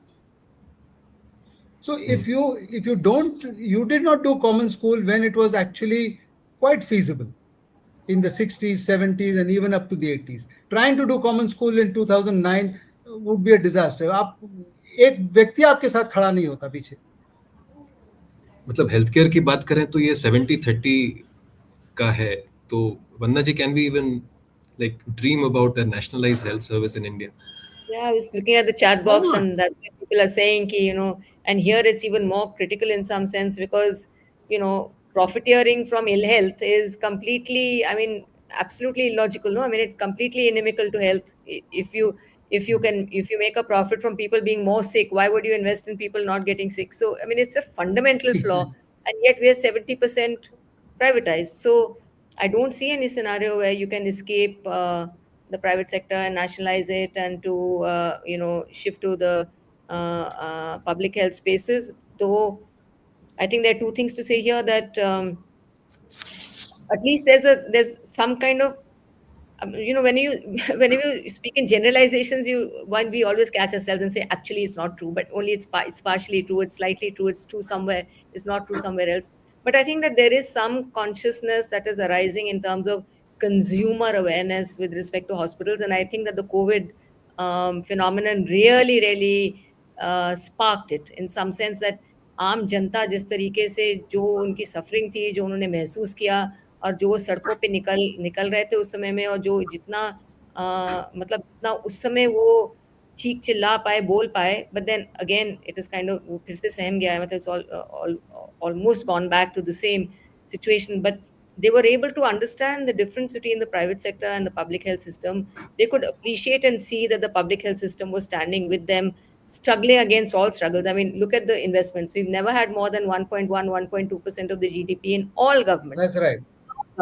So if you did not do common school when it was actually quite feasible in the 60s, 70s, and even up to the 80s. Trying to do common school in 2009 would be a disaster. आप एक व्यक्ति आपके साथ खड़ा नहीं होता पीछे. मतलब हेल्थ केयर की बात करें तो ये 70-30 का है. तो Vandana ji, can we even like dream about a nationalized health service in India? Yeah, I was looking at the chat box, and that's what people are saying, ki, and here it's even more critical in some sense because, profiteering from ill health is completely, I mean, absolutely illogical. No, I mean, it's completely inimical to health. If you make a profit from people being more sick, why would you invest in people not getting sick? So, I mean, it's a fundamental flaw, and yet we are 70% privatized. So, I don't see any scenario where you can escape the private sector and nationalize it and to shift to the public health spaces. Though I think there are two things to say here that at least there's some kind of when you whenever you speak in generalizations, we always catch ourselves and say actually it's not true, but only it's partially true, it's slightly true, it's true somewhere, it's not true somewhere else. But I think that there is some consciousness that is arising in terms of consumer awareness with respect to hospitals, and I think that the COVID phenomenon really sparked it in some sense, that आम जनता जिस तरीके से जो उनकी suffering थी, जो उन्होंने महसूस किया, और जो वो सड़कों पे निकल निकल रहे थे उस समय में, और जो जितना मतलब जितना उस समय वो चीख चिल्ला पाए, बोल पाए, but then again it is kind of वो फिर से सहम गया है, मतलब it's almost gone back to the same situation. But they were able to understand the difference between the private sector and the public health system. They could appreciate and see that the public health system was standing with them, struggling against all struggles. I mean, look at the investments. We've never had more than 1.1, 1.2% of the GDP in all governments. That's right.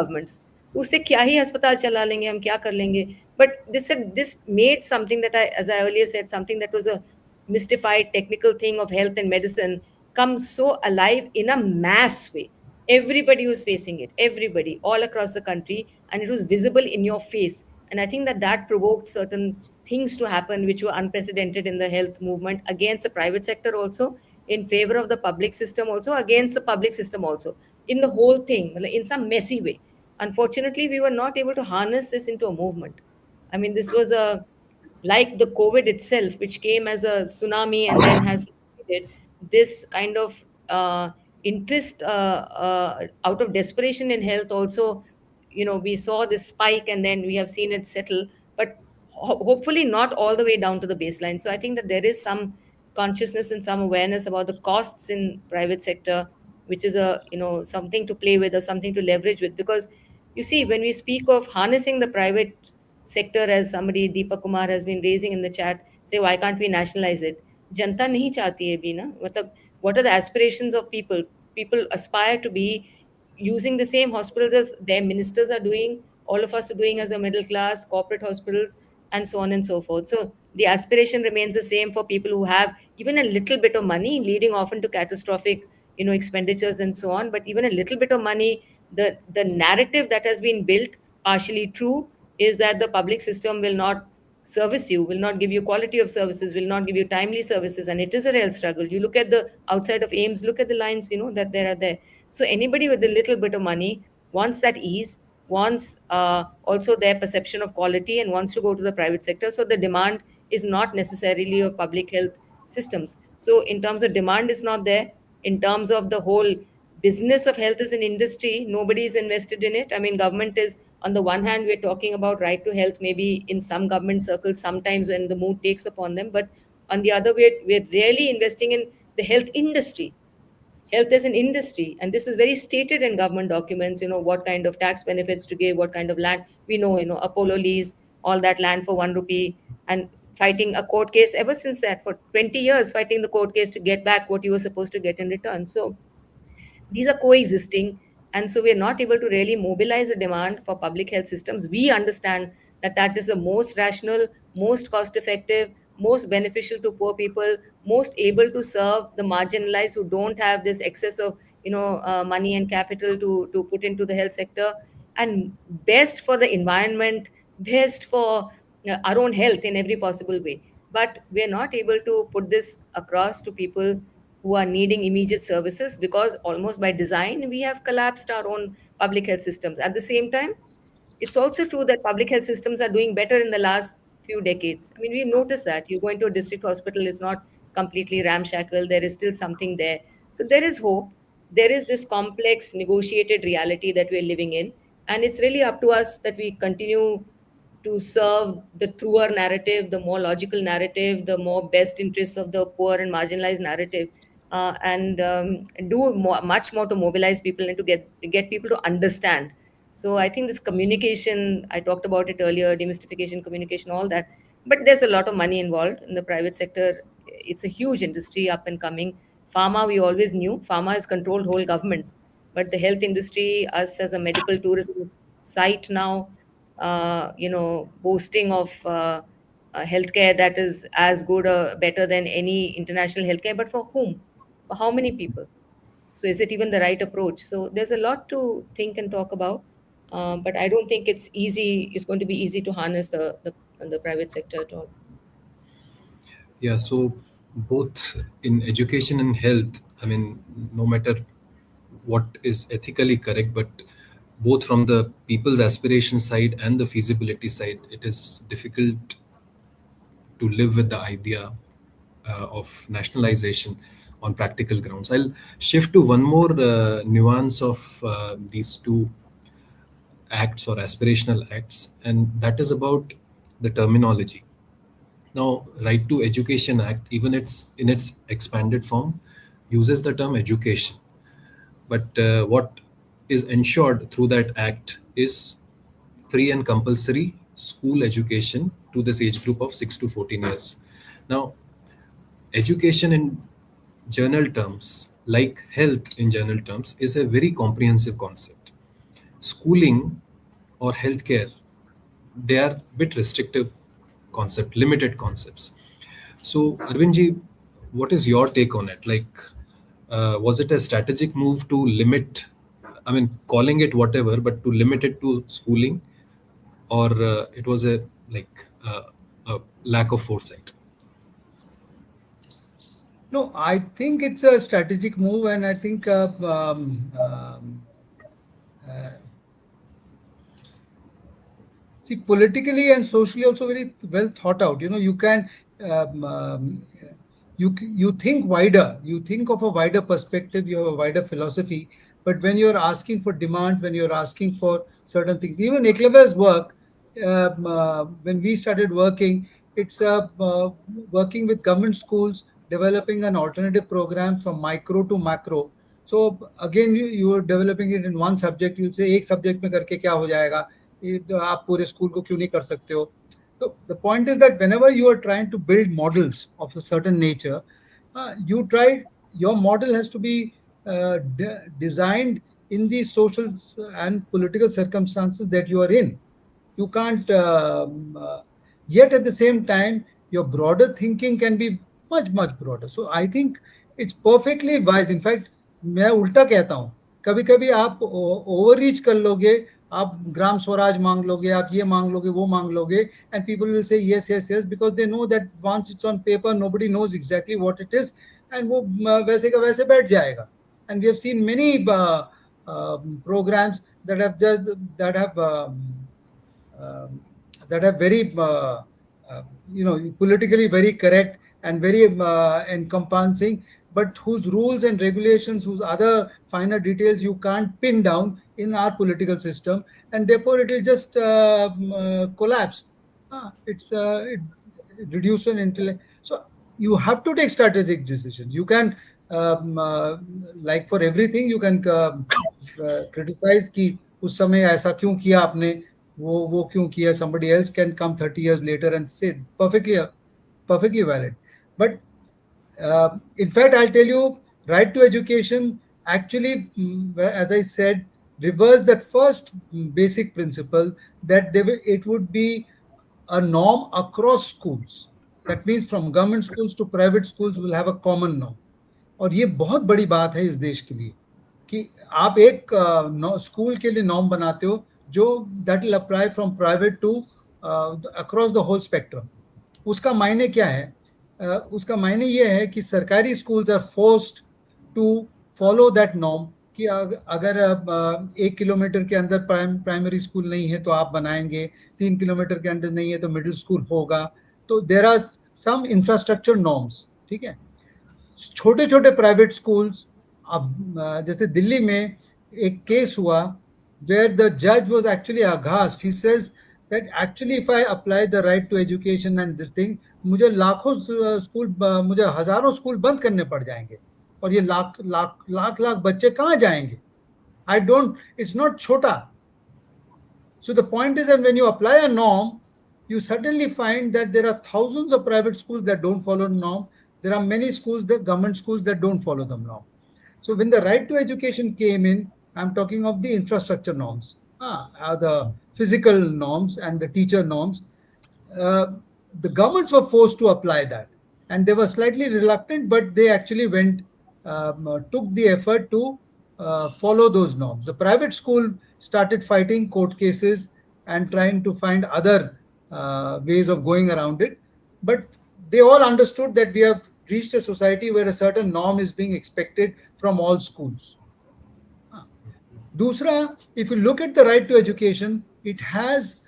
Governments. उससे क्या ही अस्पताल चला लेंगे हम, क्या कर लेंगे? But this made something that as I earlier said, something that was a mystified technical thing of health and medicine come so alive in a mass way. Everybody was facing it, everybody, all across the country, and it was visible in your face. And I think that provoked certain things to happen which were unprecedented in the health movement against the private sector also, in favor of the public system also, against the public system also, in the whole thing, in some messy way. Unfortunately, we were not able to harness this into a movement. I mean, this was a, like the COVID itself, which came as a tsunami and then has succeeded, this kind of interest out of desperation in health also, we saw this spike and then we have seen it settle, but hopefully not all the way down to the baseline. So I think that there is some consciousness and some awareness about the costs in private sector, which is a, something to play with or something to leverage with. Because you see, when we speak of harnessing the private sector, as somebody, Deepak Kumar, has been raising in the chat, say, why can't we nationalize it? Janta nahi chahti hai bhi na. Matlab, what are the aspirations of people? People aspire to be using the same hospitals as their ministers are doing, all of us are doing as a middle class, corporate hospitals, and so on and so forth. So the aspiration remains the same for people who have even a little bit of money, leading often to catastrophic, expenditures and so on. But even a little bit of money, the narrative that has been built, partially true, is that the public system will not service you, will not give you quality of services, will not give you timely services, and it is a real struggle. You look at the outside of AIMS, look at the lines, that there are there. So anybody with a little bit of money wants that ease, wants also their perception of quality, and wants to go to the private sector. So the demand is not necessarily of public health systems. So in terms of demand is not there. In terms of the whole business of health as an industry, nobody is invested in it. I mean, government is, on the one hand, we're talking about right to health, maybe in some government circles, sometimes when the mood takes upon them. But on the other, we're really investing in the health industry. Health as an industry, and this is very stated in government documents, what kind of tax benefits to give, what kind of land. We know, Apollo lease all that land for 1 rupee, and fighting a court case ever since that, for 20 years, fighting the court case to get back what you were supposed to get in return. So these are coexisting, and so we are not able to really mobilize a demand for public health systems. We understand that that is the most rational, most cost effective, most beneficial to poor people, most able to serve the marginalized who don't have this excess of, money and capital to put into the health sector, and best for the environment, best for our own health in every possible way. But we are not able to put this across to people who are needing immediate services, because almost by design we have collapsed our own public health systems. At the same time, it's also true that public health systems are doing better in the last few decades. I mean, we noticed that you go into a district hospital, it's not completely ramshackle, there is still something there. So there is hope. There is this complex negotiated reality that we're living in, and it's really up to us that we continue to serve the truer narrative, the more logical narrative, the more best interests of the poor and marginalized narrative, and do much more to mobilize people and to get people to understand. So I think this communication, I talked about it earlier, demystification, communication, all that. But there's a lot of money involved in the private sector. It's a huge industry, up and coming. Pharma, we always knew. Pharma has controlled whole governments. But the health industry, us as a medical tourism site now, boasting of healthcare that is as good or better than any international healthcare, but for whom? For how many people? So is it even the right approach? So there's a lot to think and talk about, but I don't think it's easy. It's going to be easy to harness the private sector at all. Yeah, so both in education and health, I mean, no matter what is ethically correct, but both from the people's aspiration side and the feasibility side, it is difficult to live with the idea of nationalization on practical grounds. I'll shift to one more nuance of these two acts or aspirational acts, and that is about the terminology. Now, Right to Education Act, even its in its expanded form, uses the term education. But what is ensured through that act is free and compulsory school education to this age group of 6 to 14 years. Now, education in general terms, like health in general terms, is a very comprehensive concept. Schooling or healthcare, they are bit restrictive concept, limited concepts. So, Arvindji, what is your take on it? Like, was it a strategic move to limit, I mean, calling it whatever, but to limit it to schooling, or it was a lack of foresight? No, I think it's a strategic move, and I think uh, see, politically and socially also very well thought out. You can um, um, you think wider. You think of a wider perspective. You have a wider philosophy. But when you're asking for demand, when you're asking for certain things, even Eklavya's work, when we started working, it's working with government schools, developing an alternative program from micro to macro. So again, you are developing it in one subject. You'll say एक subject में करके क्या हो जाएगा? आप पूरे school को क्यों नहीं कर सकते हो? So the point is that whenever you are trying to build models of a certain nature, your model has to be designed in the social and political circumstances that you are in. You can't yet at the same time your broader thinking can be much broader. So I think it's perfectly wise. In fact, मैं उल्टा कहता हूँ, कभी कभी आप over reach कर लोगे, आप ग्राम स्वराज मांग लोगे, आप ये मांग लोगे, वो मांग लोगे, and people will say yes because they know that once it's on paper nobody knows exactly what it is, and वो वैसे का वैसे बैठ जाएगा. And we have seen many programs that have um, that are very politically very correct and very encompassing, but whose rules and regulations, whose other finer details you can't pin down in our political system, and therefore it will just collapse. It reduce an intellect. So you have to take strategic decisions. You can like for everything you can criticize कि उस समय ऐसा क्यों किया आपने, वो क्यों किया. Somebody else can come 30 years later and say perfectly valid. But in fact, I'll tell you, right to education actually, as I said, reverse that first basic principle that it would be a norm across schools. That means from government schools to private schools will have a common norm. और ये बहुत बड़ी बात है इस देश के लिए कि आप एक स्कूल के लिए नॉर्म बनाते हो जो that will apply from private to across the whole spectrum. उसका मायने क्या है? उसका मायने ये है कि सरकारी schools are forced to follow that norm कि अगर 1 किलोमीटर के अंदर प्राइमरी स्कूल नहीं है तो आप बनाएंगे, 3 किलोमीटर के अंदर नहीं है तो मिडिल स्कूल होगा. तो there are some infrastructure norms. ठीक है. छोटे छोटे प्राइवेट स्कूल्स, अब जैसे दिल्ली में एक केस हुआ where the judge was actually aghast. He says that actually if I apply the right to education and this thing, मुझे लाखों स्कूल, मुझे हजारों स्कूल बंद करने पड़ जाएंगे और ये लाख लाख लाख लाख बच्चे कहाँ जाएंगे? I don't, it's not छोटा. So the point is that when you apply a norm, you suddenly find that there are thousands of private schools that don't follow the norm. There are many schools, the government schools that don't follow the norm. So when the right to education came in, I'm talking of the infrastructure norms, the physical norms and the teacher norms. uh, the governments were forced to apply that, and they were slightly reluctant, but they actually took the effort to follow those norms. The private school started fighting court cases and trying to find other ways of going around it, but they all understood that we have reached a society where a certain norm is being expected from all schools. दूसरा, if you look at the right to education, it has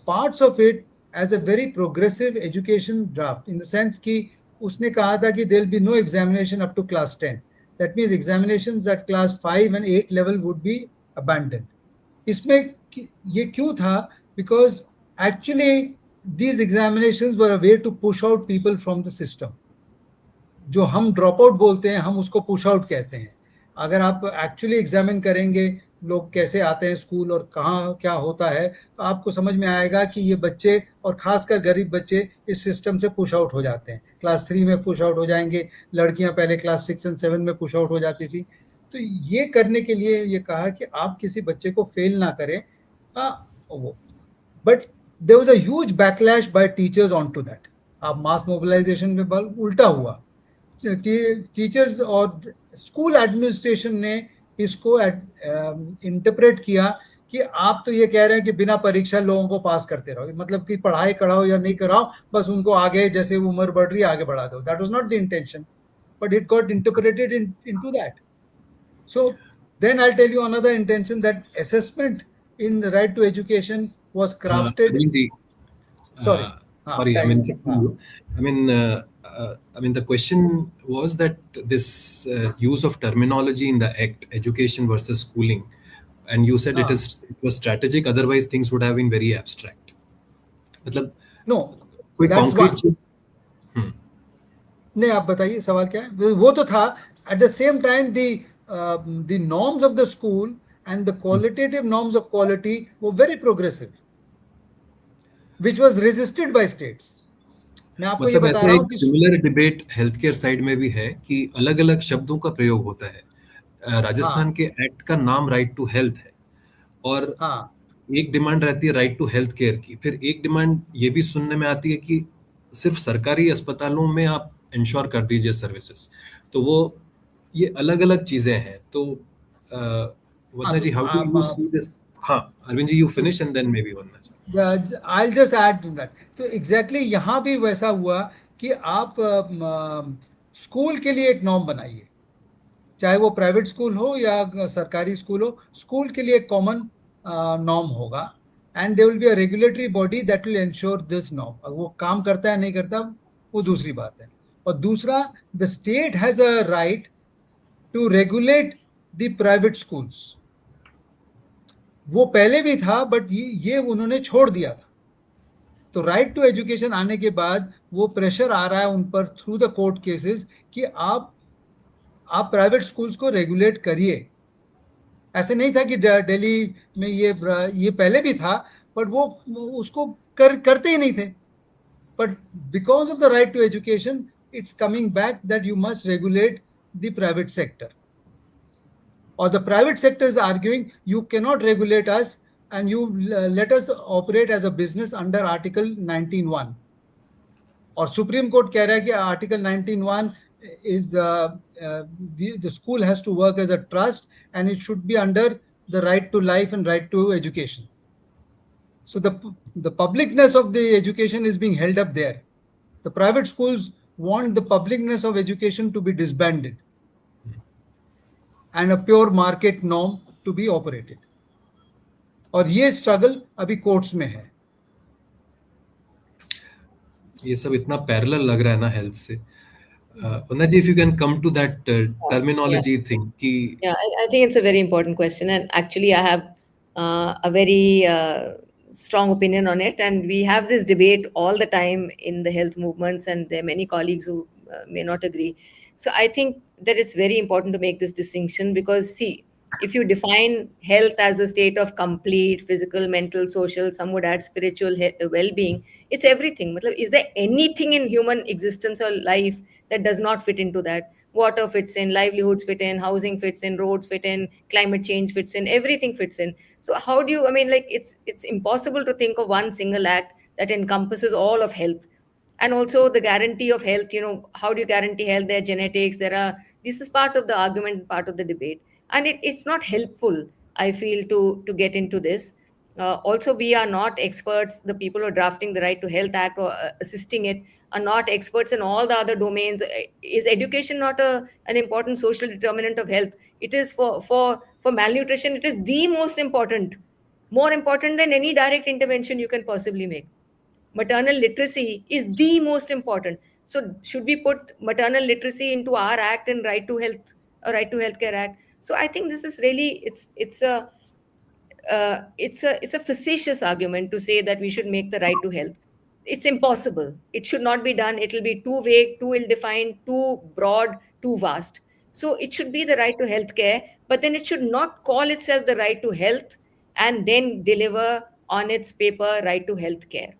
parts of it as a very progressive education draft, in the sense कि उसने कहा था कि there will be no examination up to class 10. That means examinations at class 5 and 8 level would be abandoned. इसमें ये क्यों था? Because actually these examinations were a way to push out people from the system. जो हम drop out बोलते हैं हम उसको पुश आउट कहते हैं. अगर आप एक्चुअली एग्जामिन करेंगे लोग कैसे आते हैं स्कूल और कहाँ क्या होता है, तो आपको समझ में आएगा कि ये बच्चे और खासकर गरीब बच्चे इस सिस्टम से पुश आउट हो जाते हैं. क्लास 3 में पुश आउट हो जाएंगे, लड़कियां पहले क्लास 6 एंड 7 में पुश आउट हो जाती थी. तो ये करने के लिए ये कहा कि आप किसी बच्चे को फेल ना करें. वो but there was a huge backlash by teachers on to that. अब मास मोबिलाइजेशन में बल उल्टा हुआ. टीचर्स और स्कूल एडमिनिस्ट्रेशन ने इसको इंटरप्रेट किया कि आप तो ये कह रहे हैं कि बिना परीक्षा लोगों को पास करते रहो, मतलब कि पढ़ाई कराओ या नहीं कराओ, बस उनको आगे जैसे उम्र बढ़ रही है आगे बढ़ा दो. That was not the intention, but it got interpreted into that. So then I'll tell you another intention, that assessment in the right to education was crafted. Arvind ji, Sorry, sorry, I time mean, is, interrupting you. I mean, the question was that this use of terminology in the act, education versus schooling, and you said हाँ. it was strategic. Otherwise, things would have been very abstract. मतलब No, कोई that's concrete one. चीज. Hmm. नहीं, आप बताइए सवाल क्या है. वो तो था. At the same time, the norms of the school and the qualitative norms of quality were very progressive, which was resisted by states. मैं आपको ये मतलब बता ऐसा रहा हूँ एक कि similar debate health care side में भी है कि अलग अलग शब्दों का प्रयोग होता है. राजस्थान हाँ, के एक्ट का नाम राइट टू हेल्थ है, और हाँ, एक डिमांड रहती है राइट टू हेल्थ केयर की. फिर एक डिमांड ये भी सुनने में आती है कि सिर्फ सरकारी अस्पतालों में आप इंश्योर कर दीजिए सर्विसेज. तो वो ये अलग अलग चीजें हैं. तो हाँ. Vandana ji, how do you see this? हाँ, Arvind ji, you finish and then maybe Vandana ji. I just add to that. तो एग्जैक्टली यहाँ भी वैसा हुआ कि आप स्कूल के लिए एक नॉर्म बनाइए, चाहे वो प्राइवेट स्कूल हो या सरकारी स्कूल हो. स्कूल के लिए एक कॉमन नॉर्म होगा, and they will be a regulatory body that will ensure this norm. अब वो काम करता है नहीं करता, वो दूसरी बात है. और दूसरा, the state has a right to regulate the private schools. वो पहले भी था, बट ये उन्होंने छोड़ दिया था. तो राइट टू एजुकेशन आने के बाद वो प्रेशर आ रहा है उन पर थ्रू द कोर्ट केसेस कि आप प्राइवेट स्कूल्स को रेगुलेट करिए. ऐसे नहीं था कि दिल्ली में ये पहले भी था, बट वो उसको करते ही नहीं थे. But because of the right to education, it's coming back that you must regulate the private sector. Or the private sector is arguing you cannot regulate us, and you let us operate as a business under Article 19(1). और supreme court कह रहा है कि article 19(1) is the school has to work as a trust, and it should be under the right to life and right to education. So the publicness of the education is being held up there. The private schools want the publicness of education to be disbanded and a pure market norm to be operated. और ये struggle अभी courts में है. ये सब इतना parallel लग रहा है ना हेल्थ से. Vandana ji, if you can come to that Yeah. Terminology thing कि Yeah, I think it's a very important question, and actually, I have a very strong opinion on it. And we have this debate all the time in the health movements, and there are many colleagues who may not agree. So I think that it's very important to make this distinction because, see, if you define health as a state of complete physical, mental, social, some would add spiritual well-being, it's everything. Matlab, is there anything in human existence or life that does not fit into that? Water fits in, livelihoods fit in, housing fits in, roads fit in, climate change fits in, everything fits in. So how do you, I mean, like it's impossible to think of one single act that encompasses all of health. And also the guarantee of health, how do you guarantee health? There are genetics, this is part of the argument, part of the debate. And it's not helpful, I feel, to get into this. Also, we are not experts. The people who are drafting the Right to Health Act or assisting it are not experts in all the other domains. Is education not an important social determinant of health? It is for malnutrition. It is the most important, more important than any direct intervention you can possibly make. Maternal literacy is the most important. So should we put maternal literacy into our act and right to healthcare act? So I think this is really it's a facetious argument to say that we should make the right to health. It's impossible. It should not be done. It will be too vague, too ill-defined, too broad, too vast. So it should be the right to health care, but then it should not call itself the right to health and then deliver on its paper right to health care,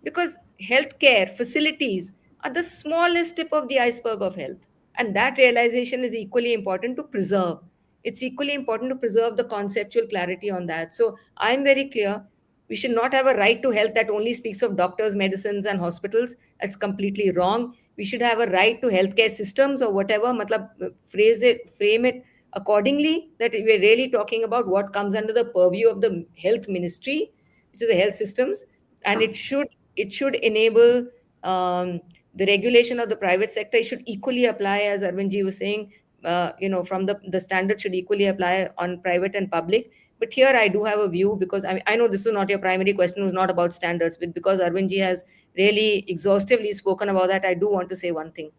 because healthcare facilities are the smallest tip of the iceberg of health, and that realization is equally important to preserve. It's equally important to preserve the conceptual clarity on that. So I'm very clear, we should not have a right to health that only speaks of doctors, medicines and hospitals. That's completely wrong. We should have a right to healthcare systems or whatever, matlab, frame it accordingly, that we're really talking about what comes under the purview of the health ministry, which is the health systems, and it should enable the regulation of the private sector. It should equally apply, as Arvindji was saying, from the standard should equally apply on private and public. But here I do have a view, because I know this is not your primary question, was not about standards, but because Arvindji has really exhaustively spoken about that, I do want to say one thing.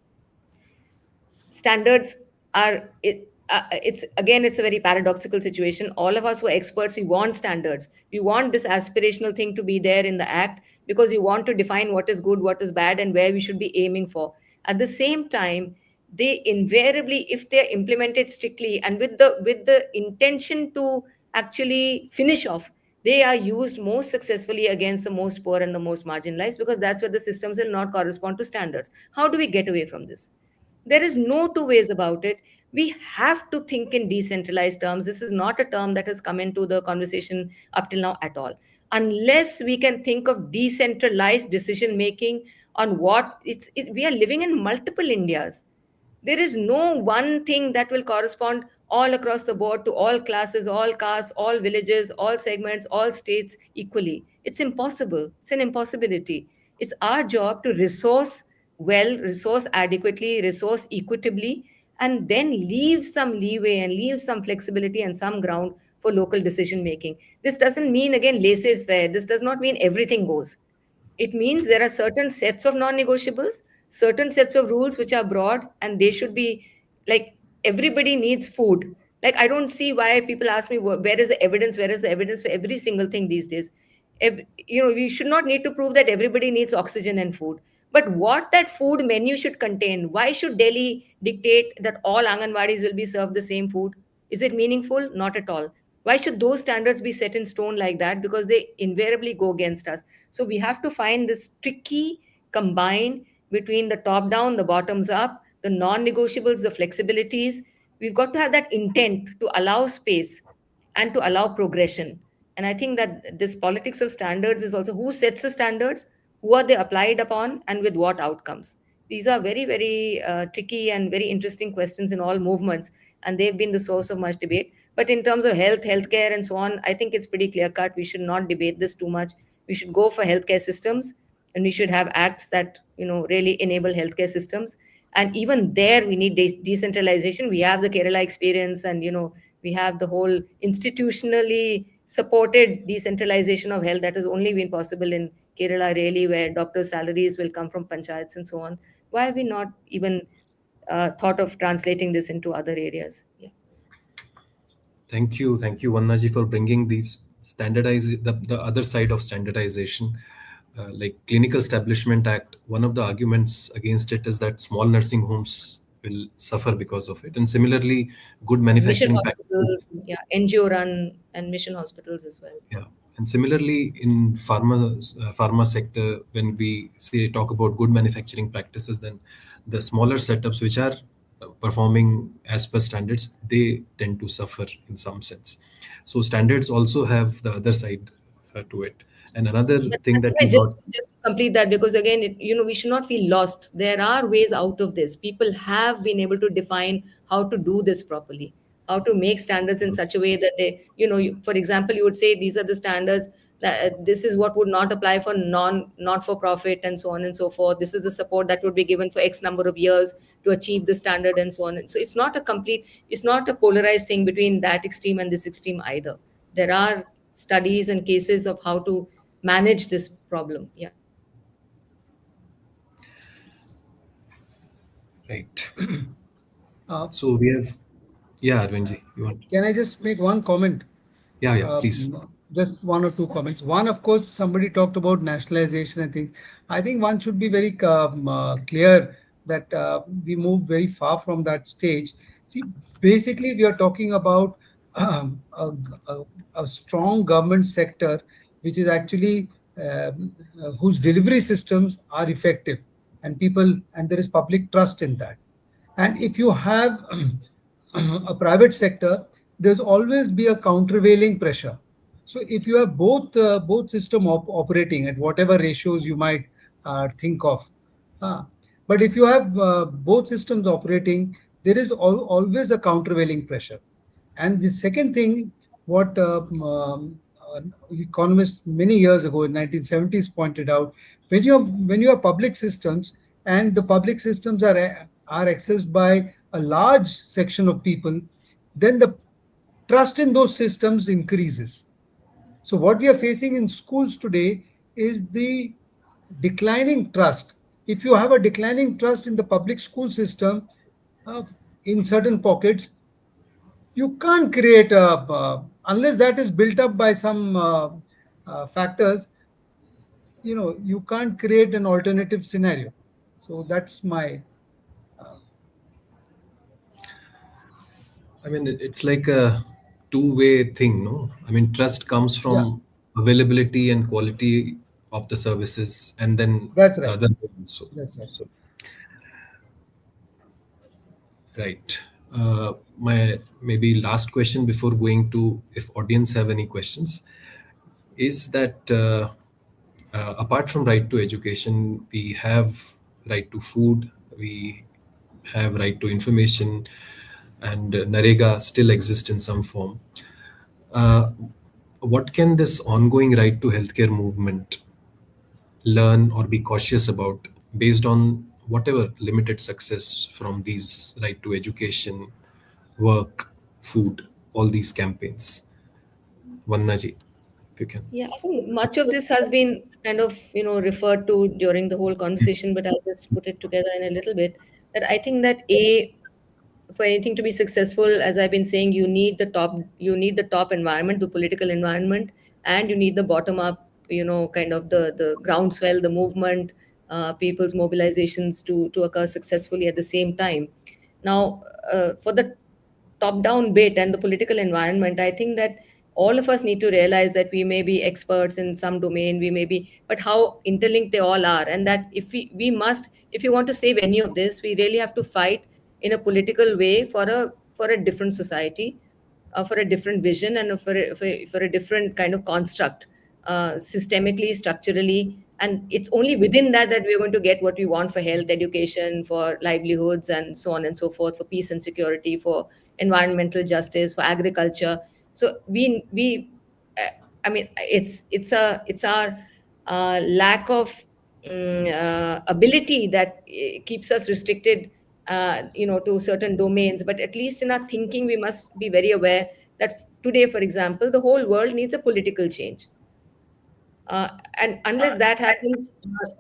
Standards it's again, it's a very paradoxical situation. All of us who are experts, we want standards, we want this aspirational thing to be there in the act, because we want to define what is good, what is bad, and where we should be aiming for. At the same time, they invariably, if they're implemented strictly and with the intention to actually finish off, they are used most successfully against the most poor and the most marginalized, because that's where the systems will not correspond to standards. How do we get away from this? There is no two ways about it. We have to think in decentralized terms. This is not a term that has come into the conversation up till now at all. Unless we can think of decentralized decision making on we are living in multiple Indias. There is no one thing that will correspond all across the board to all classes, all castes, all villages, all segments, all states equally. It's impossible. It's an impossibility. It's our job to resource well, resource adequately, resource equitably, and then leave some leeway and leave some flexibility and some ground for local decision making. This doesn't mean, again, laissez faire. This does not mean everything goes. It means there are certain sets of non-negotiables, certain sets of rules which are broad, and they should be like, everybody needs food. Like, I don't see why people ask me, where is the evidence? Where is the evidence for every single thing these days? We should not need to prove that everybody needs oxygen and food. But what that food menu should contain, why should Delhi dictate that all Anganwadis will be served the same food? Is it meaningful? Not at all. Why should those standards be set in stone like that? Because they invariably go against us. So we have to find this tricky combine between the top down, the bottoms up, the non negotiables, the flexibilities. We've got to have that intent to allow space and to allow progression. And I think that this politics of standards is also who sets the standards, who are they applied upon, and with what outcomes. These are very, very tricky and very interesting questions in all movements, and they've been the source of much debate. But in terms of health, healthcare, and so on, I think it's pretty clear cut. We should not debate this too much. We should go for healthcare systems, and we should have acts that really enable healthcare systems. And even there, we need decentralization. We have the Kerala experience, and we have the whole institutionally supported decentralization of health that has only been possible in Kerala, really, where doctors' salaries will come from panchayats and so on. Why have we not even thought of translating this into other areas? Yeah. Thank you, Vannaji, for bringing these the other side of standardization. Like Clinical Establishment Act, one of the arguments against it is that small nursing homes will suffer because of it, and similarly, good And mission manufacturing hospitals, practices. yeah, NGO run and mission hospitals as well. Yeah, and similarly in pharma sector, when we say talk about good manufacturing practices, then the smaller setups which are performing as per standards, they tend to suffer in some sense. So standards also have the other side to it. And another But thing that I you brought. just to complete that, because again, we should not feel lost. There are ways out of this. People have been able to define how to do this properly, how to make standards in such a way that for example, you would say these are the standards, that this is what would not apply for not for profit, and so on and so forth. This is the support that would be given for X number of years to achieve the standard, and so on. And so it's not a polarized thing between that extreme and this extreme either. There are studies and cases of how to manage this problem. Yeah. Right. Uh, So we have, yeah, Arvindji, you want? can I just make one comment? Yeah, please. Just one or two comments. One, of course, somebody talked about nationalization and things. I think one should be very clear that we move very far from that stage. See, basically, we are talking about um, a, a, a strong government sector, which is actually whose delivery systems are effective, and there is public trust in that. And if you have a private sector, there's always be a countervailing pressure. So if you have both system operating at whatever ratios you might think of, uh, but if you have both systems operating, there is always a countervailing pressure. And the second thing, what economists many years ago in 1970s pointed out, when you have public systems and the public systems are accessed by a large section of people, then the trust in those systems increases. So what we are facing in schools today is the declining trust. If you have a declining trust in the public school system, uh, in certain pockets, you can't create a unless that is built up by some factors. You can't create an alternative scenario. So that's my I mean, it's like a two-way thing, no? I mean, trust comes yeah. from availability and quality of the services, and then That's the right. other way also. That's right. So, right. My maybe last question before going to if audience have any questions is that apart from right to education, we have right to food, we have right to information, and Narega still exists in some form. Uh, what can this ongoing right to healthcare movement learn or be cautious about based on whatever limited success from these right to education, work, food, all these campaigns? Vannaji, if you can. Yeah, I think much of this has been kind of, referred to during the whole conversation, but I'll just put it together in a little bit. That I think that for anything to be successful, as I've been saying, you need the top environment, the political environment, and you need the bottom up, kind of the groundswell, the movement, people's mobilizations to occur successfully at the same time. Now, for the top down bit and the political environment, I think that all of us need to realize that we may be experts in some domain, we may be, but how interlinked they all are, and that if we must, if we want to save any of this, we really have to fight in a political way for a different society, for a different vision, and for a different kind of construct, systemically, structurally. And it's only within that we're going to get what we want for health, education, for livelihoods, and so on and so forth, for peace and security, for environmental justice, for agriculture. So uh, I mean, it's our lack of ability that keeps us restricted, to certain domains. But at least in our thinking, we must be very aware that today, for example, the whole world needs a political change. And unless that happens,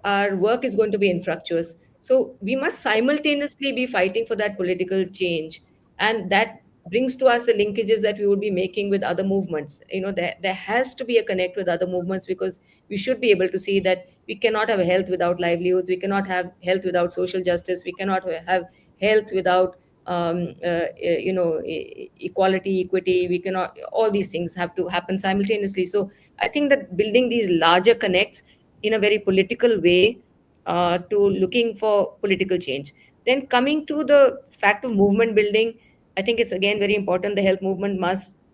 our work is going to be infructuous. So we must simultaneously be fighting for that political change. And that brings to us the linkages that we would be making with other movements. There has to be a connect with other movements, because we should be able to see that we cannot have health without livelihoods. We cannot have health without social justice. We cannot have health without equality, equity. We cannot, all these things have to happen simultaneously. So I think that building these larger connects in a very political way, to looking for political change. Then coming to the fact of movement building, I think it's again very important. The health movement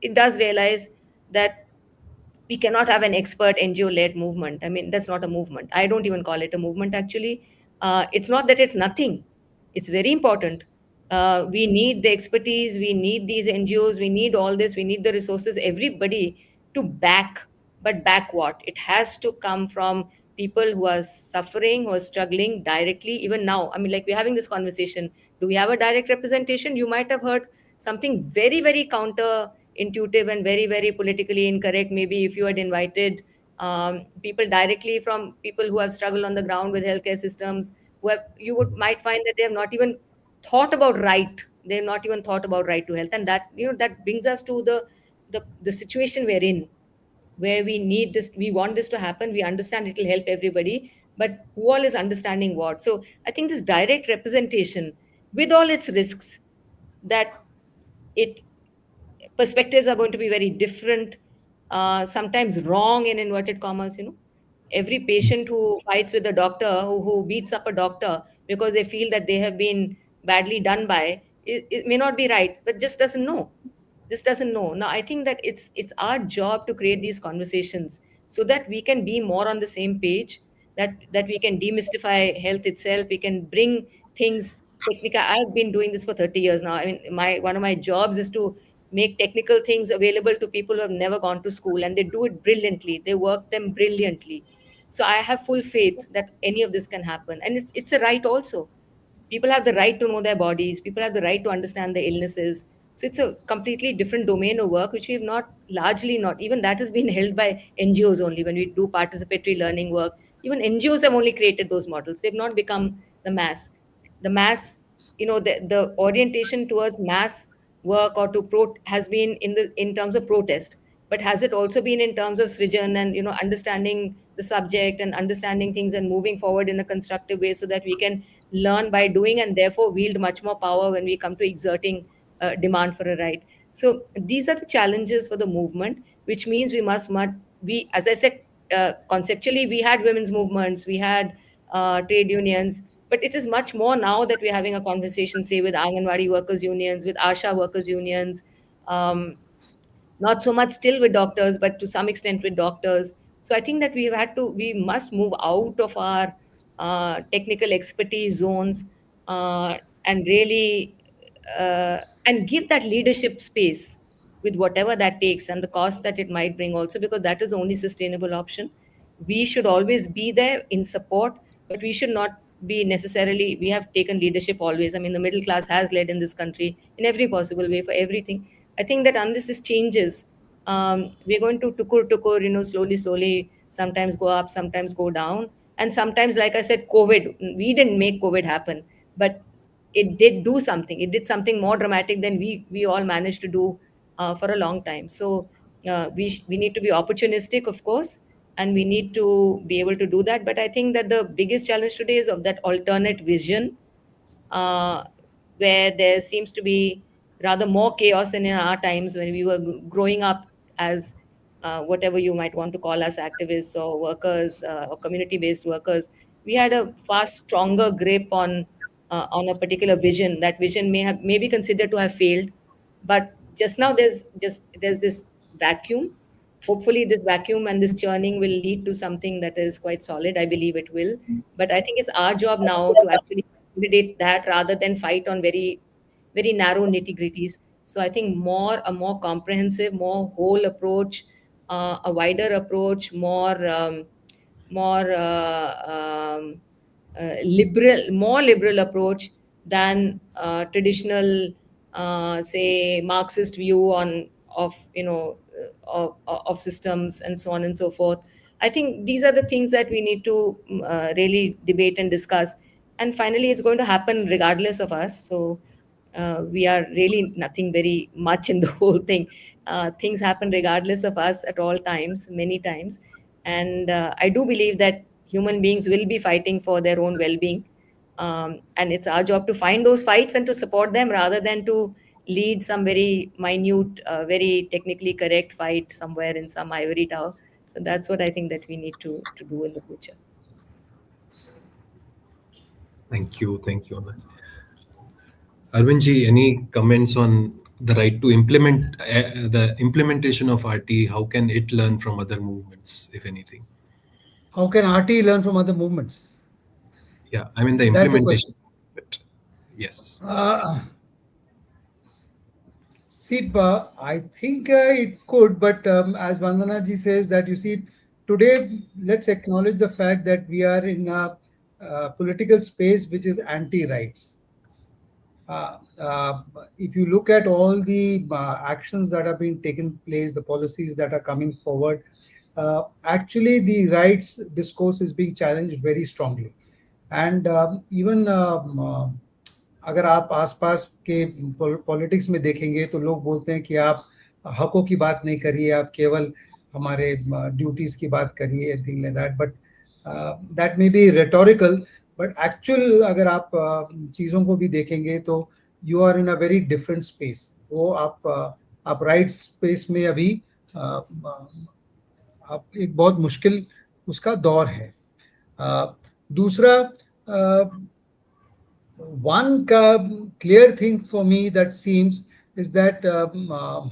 it does realize that we cannot have an expert NGO led movement. I mean, that's not a movement. I don't even call it a movement, actually. It's not that it's nothing, it's very important. We need the expertise, we need these NGOs, we need all this, we need the resources, everybody to back. But back what? It has to come from people who are suffering, who are struggling directly. Even now, I mean, like, we're having this conversation. Do we have a direct representation? You might have heard something very, very counter intuitive and very, very politically incorrect. Maybe if you had invited people directly from people who have struggled on the ground with healthcare systems, you would might find that they have not even thought about right. They have not even thought about right to health, and that brings us to the situation we're in, where we need this, we want this to happen. We understand it will help everybody, but who all is understanding what? So I think this direct representation, with all its risks, that it perspectives are going to be very different, sometimes wrong in inverted commas. Every patient who fights with a doctor, who beats up a doctor because they feel that they have been badly done by, it may not be right, but just doesn't know. Now I think that it's our job to create these conversations so that we can be more on the same page, that we can demystify health itself. We can bring things technical. I've been doing this for 30 years now. I mean, my one of my jobs is to make technical things available to people who have never gone to school, and they do it brilliantly. They work them brilliantly. So I have full faith that any of this can happen, and it's a right also. People have the right to know their bodies. People have the right to understand their illnesses. So it's a completely different domain of work, which we've not largely not even that has been held by NGOs only. When we do participatory learning work, even NGOs have only created those models. They've not become the mass, the orientation towards mass work or to has been in terms of protest, but has it also been in terms of srijan and understanding the subject and understanding things and moving forward in a constructive way, so that we can learn by doing and therefore wield much more power when we come to exerting demand for a right. So these are the challenges for the movement, which means we, as I said, conceptually we had women's movements, we had trade unions, but it is much more now that we're having a conversation, say, with Anganwadi workers unions, with ASHA workers unions, um, not so much still with doctors, but to some extent with doctors. So I think that we must move out of our technical expertise zones, and really and give that leadership space with whatever that takes and the cost that it might bring also, because that is the only sustainable option. We should always be there in support, but we should not be necessarily, we have taken leadership always. I mean, the middle class has led in this country in every possible way for everything. I think that unless this changes, we're going to tukur, slowly, slowly, sometimes go up, sometimes go down. And sometimes, like I said, COVID, we didn't make COVID happen, but it did do something. It did something more dramatic than we all managed to do for a long time. So we need to be opportunistic, of course, and we need to be able to do that. But I think that the biggest challenge today is of that alternate vision, uh, where there seems to be rather more chaos than in our times when we were growing up as whatever you might want to call us, activists or workers or community-based workers. We had a far stronger grip on a particular vision. That vision may be considered to have failed, but just now there's this vacuum. Hopefully this vacuum and this churning will lead to something that is quite solid. I believe it will, but I think it's our job now to actually consolidate that rather than fight on very very narrow nitty gritties. So I think a more comprehensive, more whole approach, a wider approach, more more liberal approach than traditional, say, Marxist view on of of systems and so on and so forth. I think these are the things that we need to really debate and discuss. And finally, it's going to happen regardless of us. So we are really nothing very much in the whole thing. Things happen regardless of us at all times, many times. And I do believe that human beings will be fighting for their own well being. And it's our job to find those fights and to support them rather than to lead some very minute, very technically correct fight somewhere in some ivory tower. So that's what I think that we need to do in the future. Thank you. Thank you, Anna. Arvindji, any comments on the right to implement the implementation of RT? How can it learn from other movements, if anything? How can RT learn from other movements? Yeah, I mean the That's the question. implementation. But yes. See, I think it could, but as Vandana ji says that, you see, today let's acknowledge the fact that we are in a political space which is anti-rights. Uh, uh, if you look at all the actions that are being taken place, the policies that are coming forward, actually the rights discourse is being challenged very strongly. And even अगर आप आसपास के politics में देखेंगे तो लोग बोलते हैं कि आप हकों की बात नहीं करिए, आप केवल हमारे ड्यूटीज की बात करिए, thing like that. But that may be rhetorical, but actual अगर आप चीज़ों को भी देखेंगे तो you are in a very different space. वो आप राइट स्पेस में अभी आप एक बहुत मुश्किल उसका दौर है. दूसरा, one clear thing for me that seems is that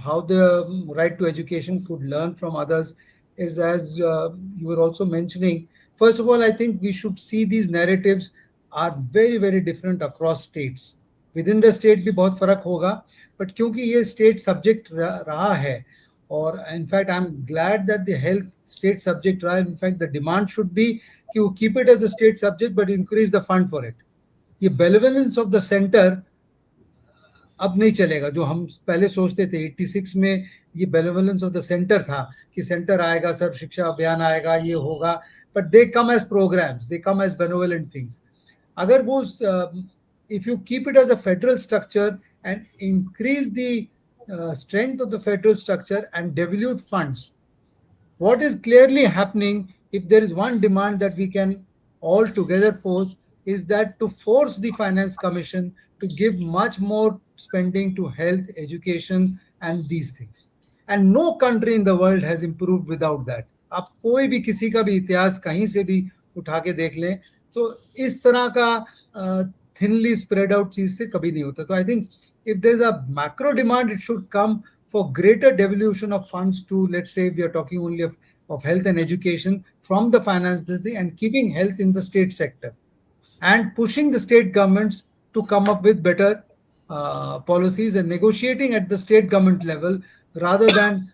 how the right to education could learn from others is, as you were also mentioning, first of all, I think we should see these narratives are very very different across states. Within the state भी बहुत फर्क होगा, but क्योंकि ये state subject रहा है, और in fact I am glad that the health state subject रहा है. In fact the demand should be कि वो keep it as a state subject but increase the fund for it. ये बेनिवोलेंस ऑफ द सेंटर अब नहीं चलेगा. जो हम पहले सोचते थे 86 में, ये बेनिवोलेंस ऑफ द सेंटर था कि सेंटर आएगा, सर्व शिक्षा अभियान आएगा, ये होगा, but they come as programmes, they come as benevolent things. अगर वो if you keep it as a federal structure and increase the strength of the federal structure and devolute funds, what is clearly happening, if there is one demand that we can all together force, is that to force the finance commission to give much more spending to health, education and these things. And no country in the world has improved without that. आप कोई भी किसी का भी इतिहास कहीं से भी उठा के देख लें, तो इस तरह का thinly spread out चीज से कभी नहीं होता. तो I think if there's a macro demand, it should come for greater devolution of funds to, let's say, we are talking only of health and education from the finance district, and keeping health in the state sector and pushing the state governments to come up with better policies and negotiating at the state government level rather than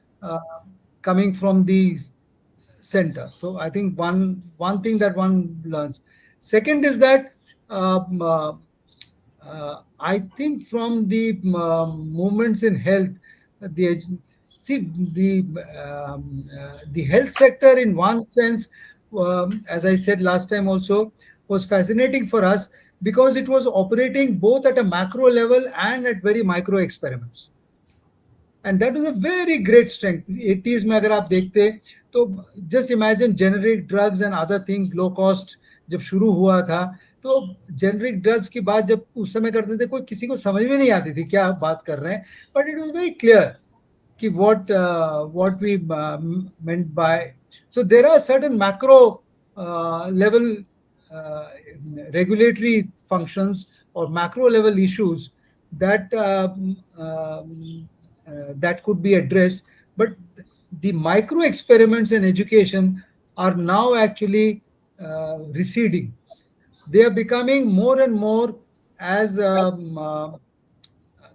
coming from the center. So I think one thing that one learns. Second is that I think from the movements in health, the the health sector in one sense, as I said last time also, was fascinating for us because it was operating both at a macro level and at very micro experiments. And that was a very great strength. 80s में अगर आप देखते तो just imagine generic drugs and other things, low cost जब शुरू हुआ था, तो जेनरिक ड्रग्स की बात जब उस समय करते थे, कोई किसी को समझ में नहीं आती थी क्या बात कर रहे हैं, but it was very clear कि what we meant by. So there are certain macro level regulatory functions or macro level issues that that could be addressed, but the micro experiments in education are now actually receding. They are becoming more and more as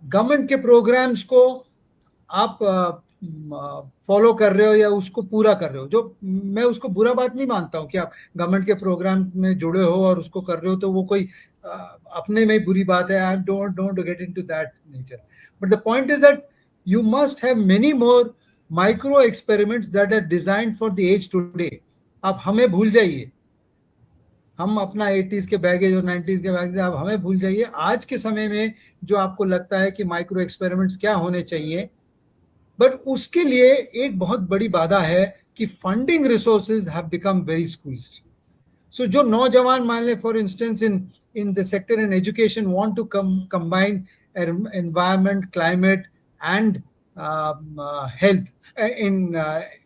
government के programmes को आप follow कर रहे हो या उसको पूरा कर रहे हो. जो मैं उसको बुरा बात नहीं मानता हूँ कि आप गवर्नमेंट के प्रोग्राम में जुड़े हो और उसको कर रहे हो, तो वो कोई अपने में बुरी बात है. I don't get into that nature, but the point is that you must have many more micro experiments that are designed for the age today. आप हमें भूल जाइए, हम अपना 80s के बैगेज और 90s के बैगेज आप हमें भूल जाइए. आज के समय में जो आपको लगता है कि माइक्रो एक्सपेरिमेंट्स क्या होने चाहिए, बट उसके लिए एक बहुत बड़ी बाधा है कि funding resources have become very squeezed. So जो नौजवान मान लें for instance in the sector in education want to combine environment, climate and health in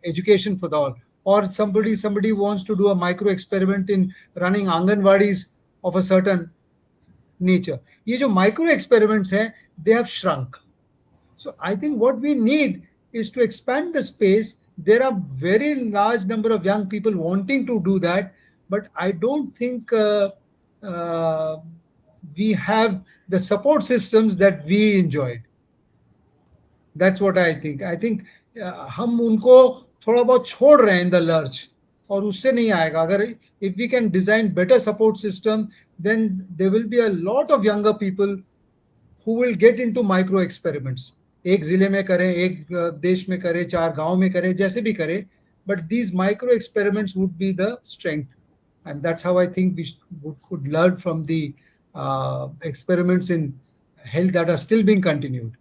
education for all, or somebody wants to do a micro experiment in running anganwadis of a certain nature. ये जो micro experiments हैं, they have shrunk. So I think what we need is to expand the space. There are very large number of young people wanting to do that, but I don't think we have the support systems that we enjoyed. That's what I think. I think हम उनको थोड़ा बहुत छोड़ रहे हैं in the lurch, और उससे नहीं आएगा. अगर if we can design better support system, then there will be a lot of younger people who will get into micro experiments. एक जिले में करें, एक देश में करें, 4 गांव में करें, जैसे भी करें, but these micro experiments would be the strength, and that's how I think we could learn from the experiments in health that are still being continued.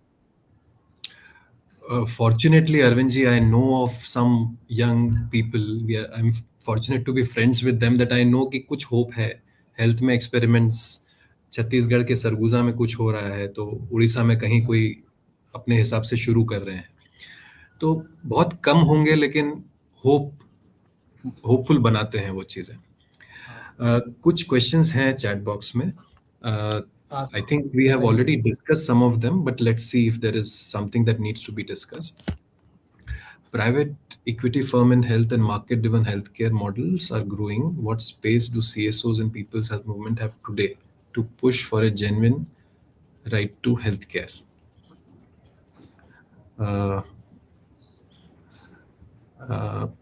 Fortunately, Arvindji, I know of some young people. I'm fortunate to be friends with them, that I know कि कुछ hope है. Health में experiments Chhattisgarh के सरगुजा में कुछ हो रहा है, तो उड़ीसा में कहीं कोई अपने हिसाब से शुरू कर रहे हैं. तो बहुत कम होंगे, लेकिन होपफुल बनाते हैं वो चीज़ें. कुछ questions हैं chat box में. I think we have already discussed some of them, but let's see if there is something that needs to be discussed. Private equity firm in health and market-driven healthcare models are growing. What space do CSOs and People's Health Movement have today to push for a genuine right to healthcare? Uh,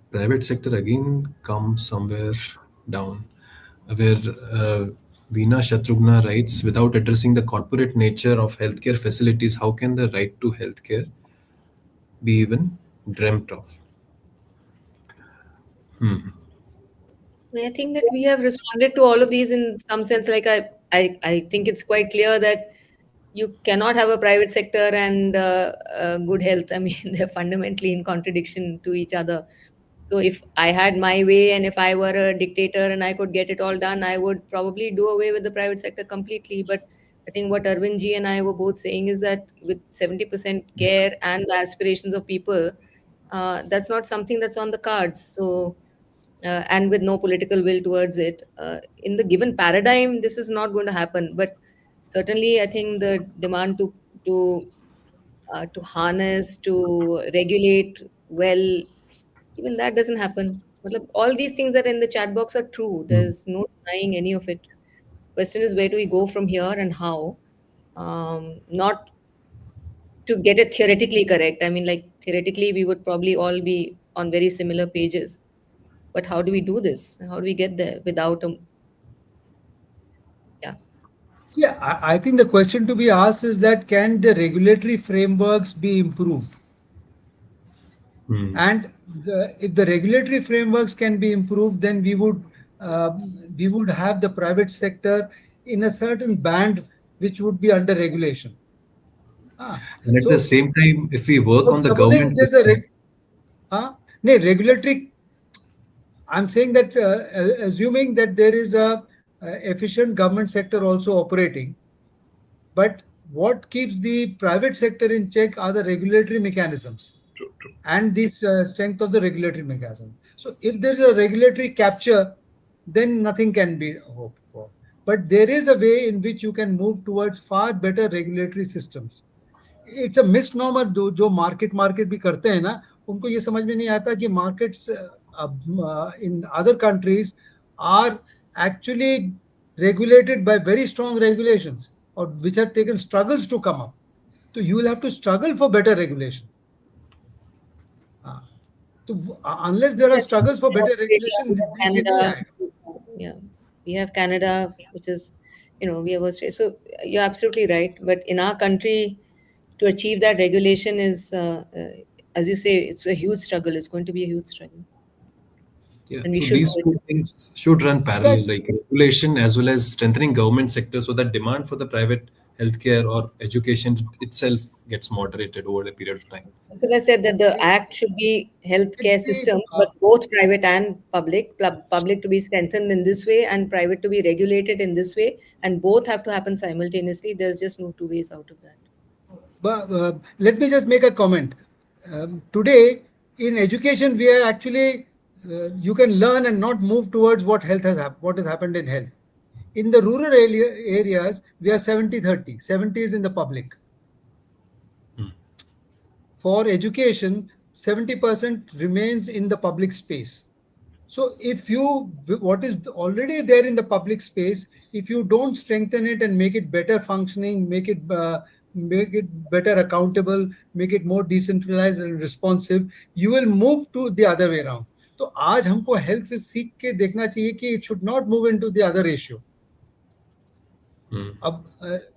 Private sector again comes somewhere down, where Veena Shatrughna writes, without addressing the corporate nature of healthcare facilities, how can the right to healthcare be even dreamt of? I think that we have responded to all of these in some sense. Like I think it's quite clear that you cannot have a private sector and good health. I mean, they're fundamentally in contradiction to each other. So if I had my way and if I were a dictator and I could get it all done, I would probably do away with the private sector completely. But I think what Arvind ji and I were both saying is that with 70% care and the aspirations of people, that's not something that's on the cards. So and with no political will towards it. In the given paradigm, this is not going to happen. But certainly, I think the demand to harness, to regulate well, even that doesn't happen. Matlab, all these things that are in the chat box are true. Mm. There's no denying any of it. Question is, where do we go from here and how? Not to get it theoretically correct. I mean, like theoretically, we would probably all be on very similar pages. But how do we do this? How do we get there without a yeah? See, I think the question to be asked is that can the regulatory frameworks be improved? Mm. And if the regulatory frameworks can be improved, then we would have the private sector in a certain band which would be under regulation. Ah, And at the so same time, if we work on the supposing government there's a system, no, regulatory. I'm saying that assuming that there is a efficient government sector also operating, but what keeps the private sector in check are the regulatory mechanisms and the strength of the regulatory mechanism. So if there is a regulatory capture, then nothing can be hoped for. But there is a way in which you can move towards far better regulatory systems. It's a misnomer जो market market भी करते हैं ना, उनको ये समझ में नहीं आता कि markets in other countries are actually regulated by very strong regulations or which have taken struggles to come up. So you will have to struggle for better regulation. So unless there are Yes, struggles for we have better Australia, regulation, we have ये नहीं Canada. आएगा. Yeah, we have Canada, which is, we have Australia. So you're absolutely right. But in our country, to achieve that regulation is, as you say, it's a huge struggle. It's going to be a huge struggle, yeah, and we so should these do it. two things should run In parallel, fact, like regulation as well as strengthening government sector, so that demand for the private healthcare or education itself gets moderated over a period of time. So I said that the act should be healthcare it's the systems, but both private and public. Public to be strengthened in this way, and private to be regulated in this way, and both have to happen simultaneously. There's just no two ways out of that. But let me just make a comment. Today, in education, we are actually you can learn and not move towards what has happened in health. In the rural areas, we are 70-30. 70 is in the public. For education, 70% remains in the public space. So if you, what is already there in the public space, if you don't strengthen it and make it better functioning, make it better accountable, make it more decentralized and responsive, you will move to the other way around. तो आज हमको health से सीख के देखना चाहिए कि it should not move into the other ratio. अब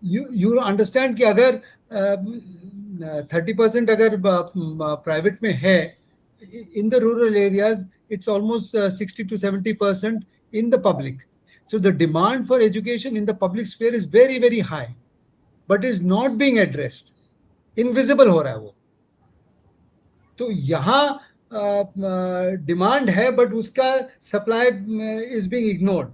you understand कि अगर 30% अगर प्राइवेट में है, in the rural areas it's almost 60 to 70% in the public. So the demand for education in the public sphere is very very high, but is not being addressed. Invisible हो रहा है वो. तो यहाँ डिमांड है but उसका supply is being ignored.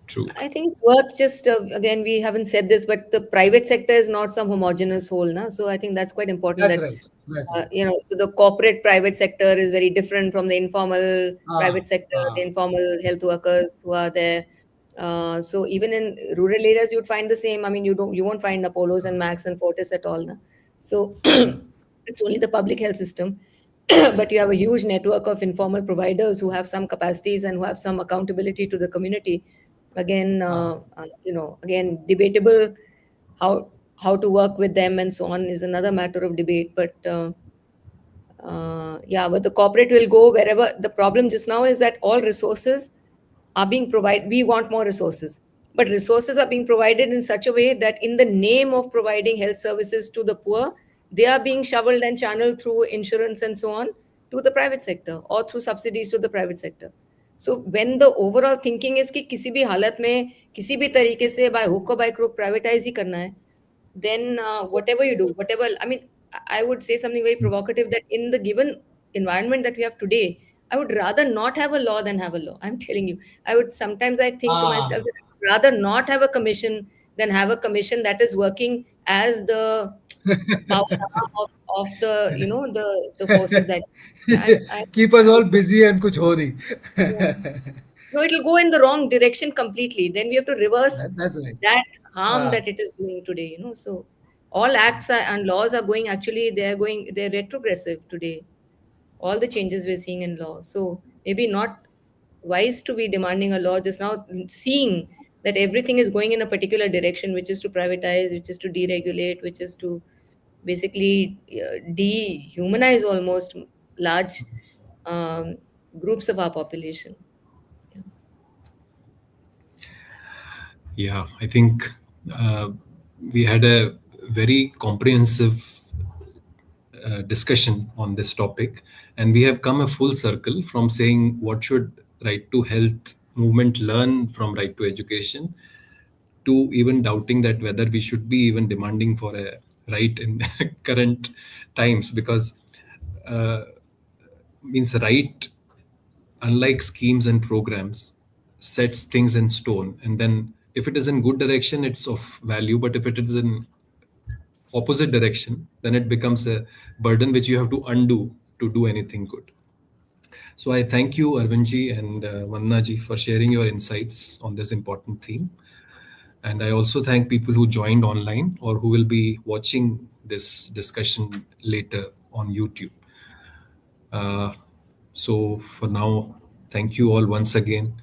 True. I think it's worth just again we haven't said this, but the private sector is not some homogeneous whole, na. So I think that's quite important. That's That right. That's right. so the corporate private sector is very different from the informal Ah, private sector, ah. the informal health workers who are there. So even in rural areas, you'd find the same. I mean, you won't find Apollos and Max and Fortis at all, na. So it's only the public health system, but you have a huge network of informal providers who have some capacities and who have some accountability to the community. Again, again, debatable how to work with them and so on is another matter of debate. But yeah, but the corporate will go wherever. The problem just now is that all resources are being provided. We want more resources, but resources are being provided in such a way that in the name of providing health services to the poor, they are being shoveled and channeled through insurance and so on to the private sector or through subsidies to the private sector. So when the overall thinking is कि किसी भी हालत में किसी भी तरीके से by hook or by crook privatize ही करना है, then whatever you do, whatever, I mean, I would say something very provocative that in the given environment that we have today, I would rather not have a law than have a law. I'm telling you, I would sometimes I think to Ah, myself that I would rather not have a commission than have a commission that is working as the power arm of the the forces that I'm keep us all so, busy and kuch ho yeah. nahi. No, it'll go in the wrong direction completely. Then we have to reverse That's right. that harm Ah, that it is doing today. So all acts and laws are going, actually they're retrogressive today. All the changes we're seeing in law. So maybe not wise to be demanding a law just now, seeing that everything is going in a particular direction, which is to privatize, which is to deregulate, which is to basically dehumanize almost large um, groups of our population. Yeah. Yeah, I think uh, we had a very comprehensive discussion on this topic, and we have come a full circle from saying what should right to health movement learn from right to education, to even doubting that whether we should be even demanding for a right in current times, because uh, means right, unlike schemes and programs, sets things in stone, and then if it is in good direction it's of value, but if it is in opposite direction then it becomes a burden which you have to undo to do anything good. So I thank you, Arvindji and Vannaji, for sharing your insights on this important theme. And I also thank people who joined online or who will be watching this discussion later on YouTube. So for now, thank you all once again.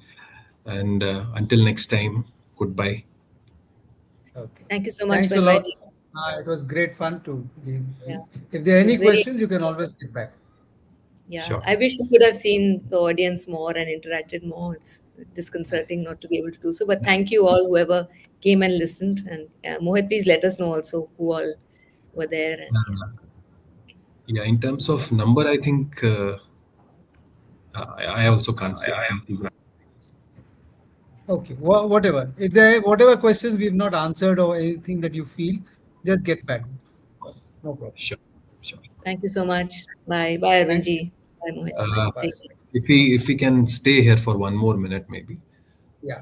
And until next time, goodbye. okay. Thank you so much Thanks for a lot. inviting. It was great fun to be. Yeah, If there are it any was very, questions, you can always get back. yeah. Sure. I wish you could have seen the audience more and interacted more. It's disconcerting not to be able to do so. But thank you all, whoever came and listened. And yeah, Mohit, please let us know also who all were there. And yeah, Yeah, in terms of number, I think I also can't say. I can see. Okay, whatever. If there whatever questions we've not answered or anything that you feel, just get back. No problem. Sure, sure. thank you so much. Bye. Bye, Thanks. Arvinji. Bye, Mohit. Uh, Bye. Take care. if we can stay here for one more minute, maybe. Yeah.